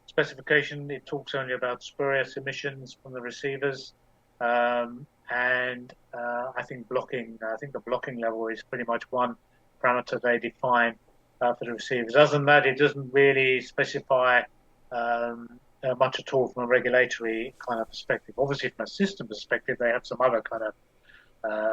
S2: specification, it talks only about spurious emissions from the receivers, and I think the blocking level is pretty much one parameter they define for the receivers. Other than that, it doesn't really specify much at all from a regulatory kind of perspective. Obviously, from a system perspective, they have some other kind of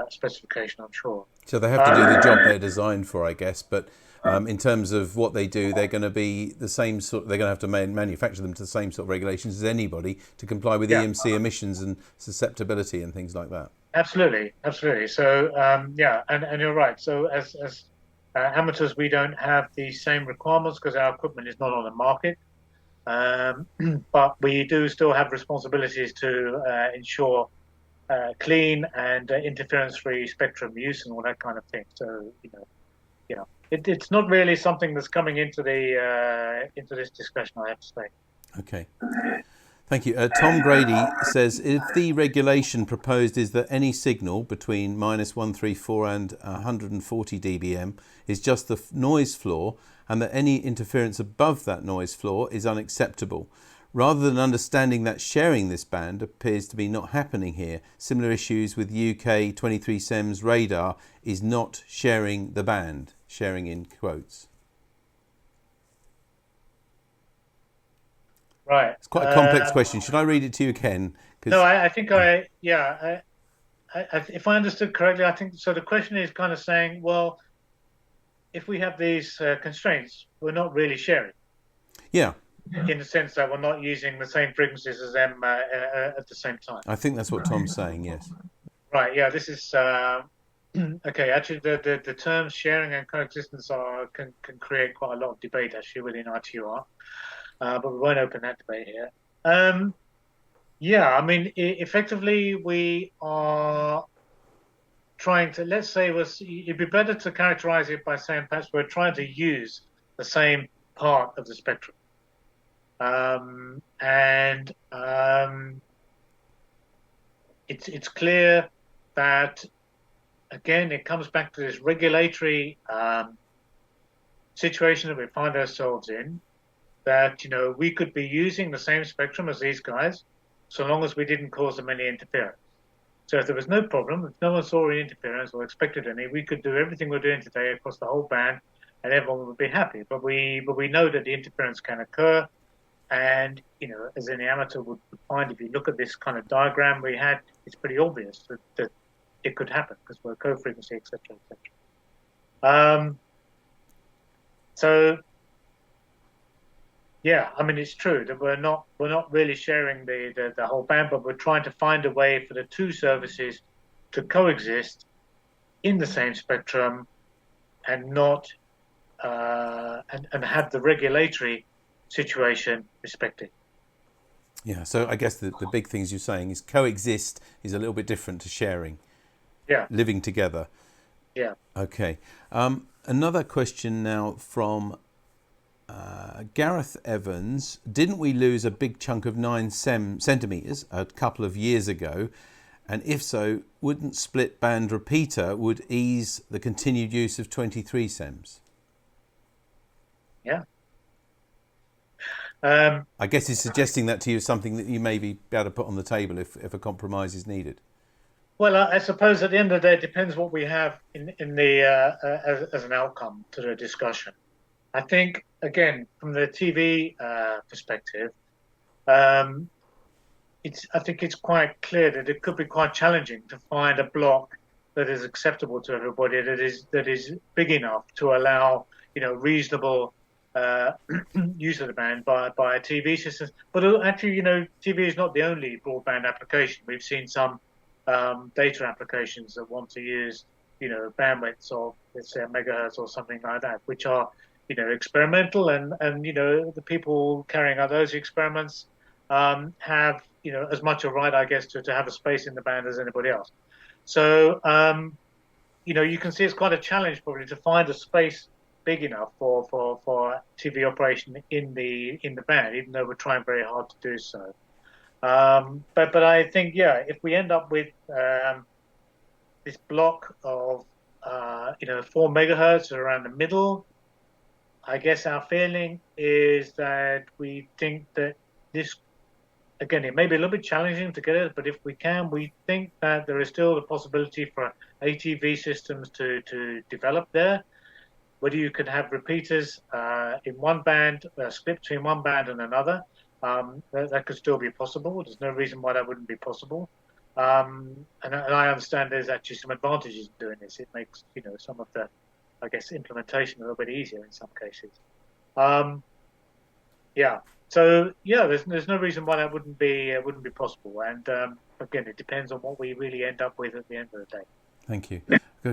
S2: specification, I'm sure.
S1: So they have to do the job they're designed for, I guess. But in terms of what they do, they're going to be the same sort. They're going to have to manufacture them to the same sort of regulations as anybody to comply with EMC emissions and susceptibility and things like that.
S2: Absolutely. So yeah, and you're right. So as amateurs, we don't have the same requirements because our equipment is not on the market. But we do still have responsibilities to ensure clean and interference-free spectrum use and all that kind of thing. So it's not really something that's coming into this discussion, I have to say.
S1: Okay. Thank you. Tom Grady says, if the regulation proposed is that any signal between -134 and 140 dBm is just the noise floor, and that any interference above that noise floor is unacceptable, rather than understanding that sharing this band appears to be not happening here, similar issues with UK 23 SEMS radar is not sharing the band, sharing in quotes.
S2: Right.
S1: It's quite a complex question. Should I read it to you again?
S2: No, I think if I understood correctly, I think so. The question is kind of saying, well, if we have these constraints, we're not really sharing.
S1: Yeah.
S2: In the sense that we're not using the same frequencies as them at the same time.
S1: I think that's what Tom's saying, yes.
S2: Right, yeah, this is okay. Actually, the terms sharing and coexistence can create quite a lot of debate actually within ITUR, but we won't open that debate here. Yeah, I mean, effectively, we are trying to, let's say, it'd be better to characterize it by saying perhaps we're trying to use the same part of the spectrum. It's clear that, again, it comes back to this regulatory situation that we find ourselves in, that we could be using the same spectrum as these guys, so long as we didn't cause them any interference. So if there was no problem, if no one saw any interference or expected any, we could do everything we're doing today across the whole band, and everyone would be happy. But we know that the interference can occur. And, as any amateur would find, if you look at this kind of diagram we had, it's pretty obvious that it could happen because we're co-frequency, et cetera, et cetera. So, yeah, I mean, it's true that we're not really sharing the whole band, but we're trying to find a way for the two services to coexist in the same spectrum and not and have the regulatory situation respected.
S1: Yeah, so I guess the big things you're saying is coexist is a little bit different to sharing.
S2: Yeah.
S1: Living together.
S2: Yeah.
S1: Okay. Another question now from Gareth Evans. Didn't we lose a big chunk of 9 centimetres a couple of years ago? And if so, wouldn't split band repeater would ease the continued use of 23 SEMs?
S2: Yeah.
S1: I guess he's suggesting that to you is something that you may be able to put on the table if a compromise is needed.
S2: Well, I suppose at the end of the day, it depends what we have in the as an outcome to the discussion. I think again from the TV perspective, um, I think it's quite clear that it could be quite challenging to find a block that is acceptable to everybody, that is big enough to allow reasonable uh, use of the band by TV systems. But actually, TV is not the only broadband application. We've seen some data applications that want to use bandwidths of, let's say, a megahertz or something like that, which are experimental, and the people carrying out those experiments have as much a right, I guess, to have a space in the band as anybody else. So you can see it's quite a challenge probably to find a space big enough for TV operation in the band, even though we're trying very hard to do so. But I think, yeah, if we end up with this block of 4 megahertz around the middle, I guess our feeling is that we think that this, again, it may be a little bit challenging to get it, but if we can, we think that there is still the possibility for ATV systems to develop there. Whether you could have repeaters in one band, split between one band and another, that could still be possible. There's no reason why that wouldn't be possible. And I understand there's actually some advantages in doing this. It makes some of the, I guess, implementation a little bit easier in some cases. Yeah. So yeah, there's no reason why that wouldn't be possible. And again, it depends on what we really end up with at the end of the day.
S1: Thank you.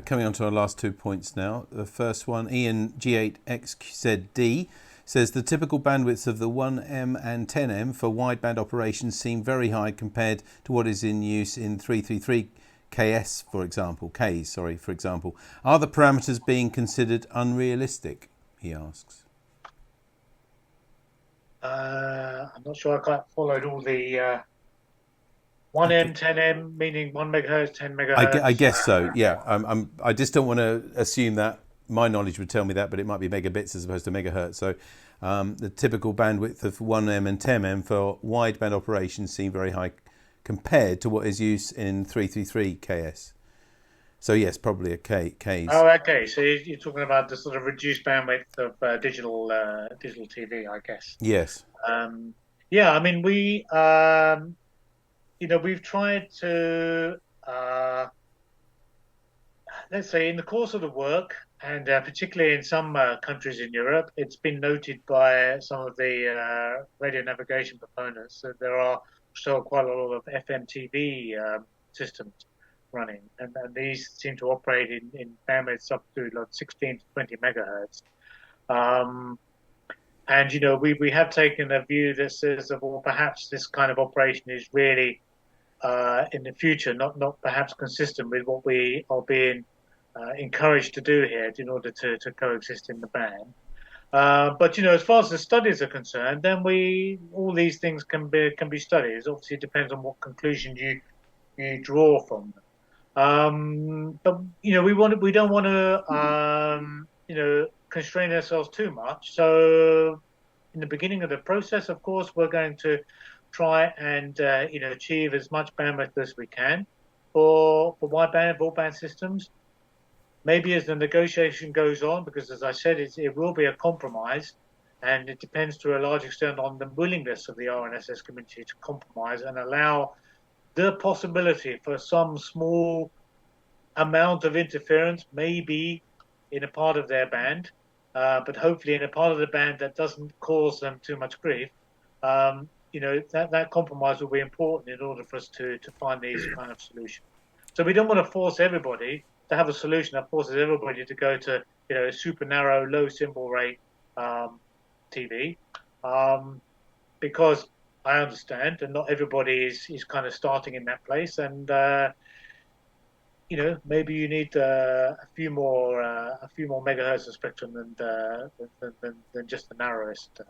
S1: Coming on to our last 2 points now. The first one, Ian G8XZD says the typical bandwidths of the 1M and 10M for wideband operations seem very high compared to what is in use in 333 KS, for example. For example. Are the parameters being considered unrealistic? He asks.
S2: I'm not sure I quite followed all the 1M, 10M, meaning 1 megahertz, 10 megahertz.
S1: I guess so, yeah. I just don't want to assume that. My knowledge would tell me that, but it might be megabits as opposed to megahertz. So the typical bandwidth of 1M and 10M for wideband operations seem very high compared to what is used in 333 KS. So yes, probably a Ks.
S2: Oh, okay. So you're talking about the sort of reduced bandwidth of digital TV, I guess.
S1: Yes.
S2: Yeah, I mean, we've tried to, let's say, in the course of the work, and particularly in some countries in Europe, it's been noted by some of the radio navigation proponents that there are still quite a lot of FMTV systems running, and these seem to operate in bandwidths up to like 16 to 20 megahertz. And we have taken a view that says that, well, perhaps this kind of operation is really in the future not perhaps consistent with what we are being encouraged to do here in order to coexist in the band. But as far as the studies are concerned, then all these things can be studied. Obviously, it depends on what conclusion you draw from them. But we don't want to constrain ourselves too much. So in the beginning of the process, of course, we're going to try and achieve as much bandwidth as we can for wideband broadband systems. Maybe as the negotiation goes on, because as I said, it will be a compromise, and it depends to a large extent on the willingness of the RNSS community to compromise and allow the possibility for some small amount of interference, maybe in a part of their band, but hopefully in a part of the band that doesn't cause them too much grief. That compromise will be important in order for us to find these kind of solutions. So we don't want to force everybody to have a solution that forces everybody to go to super narrow, low symbol rate TV, because I understand that not everybody is kind of starting in that place, and maybe you need a few more megahertz of spectrum than just the narrowest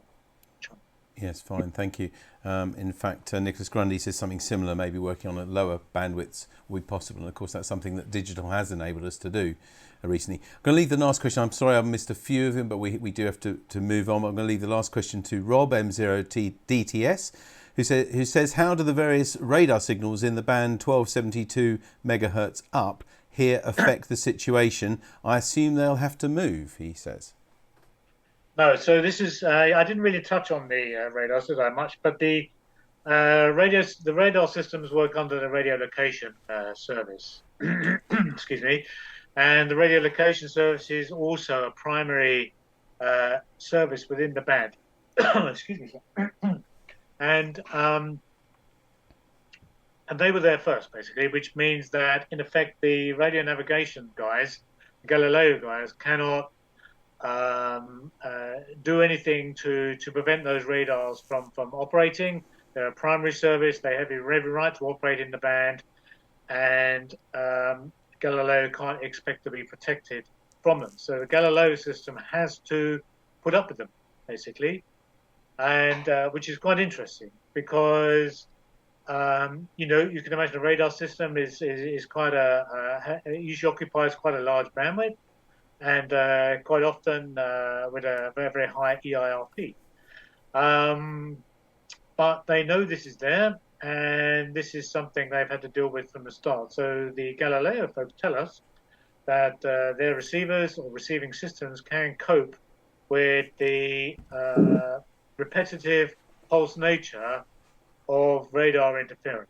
S2: chunk.
S1: Yes, fine, thank you. In fact, Nicholas Grundy says something similar, maybe working on a lower bandwidths would be possible. And of course, that's something that digital has enabled us to do recently. I'm going to leave the last question. I'm sorry I've missed a few of them, but we do have to move on. I'm going to leave the last question to Rob, M0DTS, who says, how do the various radar signals in the band 1272 megahertz up here affect the situation? I assume they'll have to move, he says.
S2: No, so this is I didn't really touch on the radars, did I, much, but the radar systems work under the radio location service. Excuse me, and the radio location service is also a primary service within the band. Excuse me, and they were there first, basically, which means that in effect the radio navigation guys, Galileo guys, cannot do anything to prevent those radars from operating. They're a primary service. They have every right to operate in the band, and Galileo can't expect to be protected from them. So the Galileo system has to put up with them, basically, and which is quite interesting because you know, you can imagine a radar system is quite usually occupies quite a large bandwidth, and quite often with a very, very high EIRP. But they know this is there, and this is something they've had to deal with from the start. So the Galileo folks tell us that their receivers or receiving systems can cope with the repetitive pulse nature of radar interference.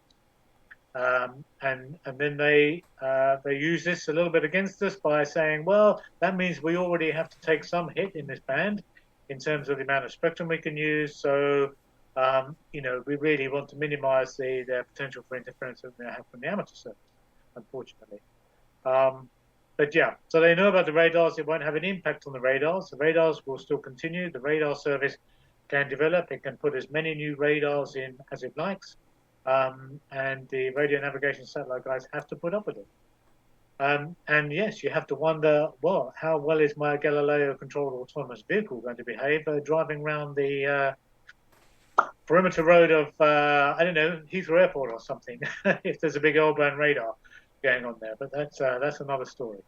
S2: And then they use this a little bit against us by saying, well, that means we already have to take some hit in this band in terms of the amount of spectrum we can use. So, you know, we really want to minimize the potential for interference that we have from the amateur service, unfortunately. But yeah, so they know about the radars. It won't have an impact on the radars. The radars will still continue. The radar service can develop. It can put as many new radars in as it likes. And the radio navigation satellite guys have to put up with it. And yes, you have to wonder, well, how well is my Galileo-controlled autonomous vehicle going to behave driving around the perimeter road of, I don't know, Heathrow Airport or something, if there's a big L-band radar going on there. But that's another story.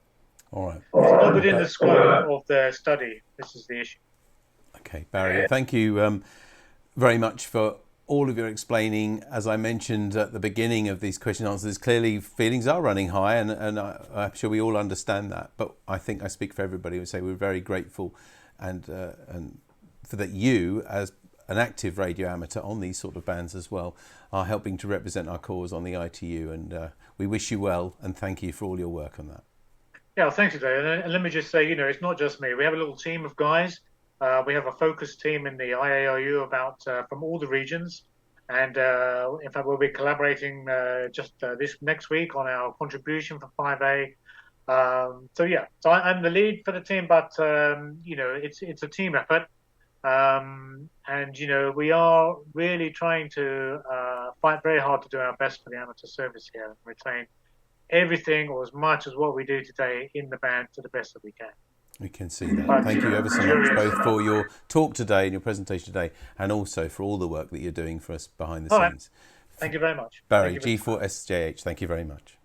S1: All right.
S2: It's not within the scope of the study. This is the issue.
S1: Okay, Barry, thank you very much for all of your explaining. As I mentioned at the beginning of these question answers, clearly feelings are running high, and I'm sure we all understand that. But I think I speak for everybody who say we're very grateful and for that you, as an active radio amateur on these sort of bands as well, are helping to represent our cause on the ITU. And we wish you well and thank you for all your work on that.
S2: Yeah, thank you, Dave. And let me just say, you know, it's not just me. We have a little team of guys. We have a focus team in the IARU about from all the regions, and in fact we'll be collaborating just this next week on our contribution for 5A. So yeah, so I'm the lead for the team, but you know, it's a team effort, and you know, we are really trying to fight very hard to do our best for the amateur service here and retain everything or as much as what we do today in the band to the best that we can.
S1: We can see that. Thank you ever so much, both for your talk today and your presentation today, and also for all the work that you're doing for us behind the scenes.
S2: Thank you very much.
S1: Barry, G4SJH, thank you very much.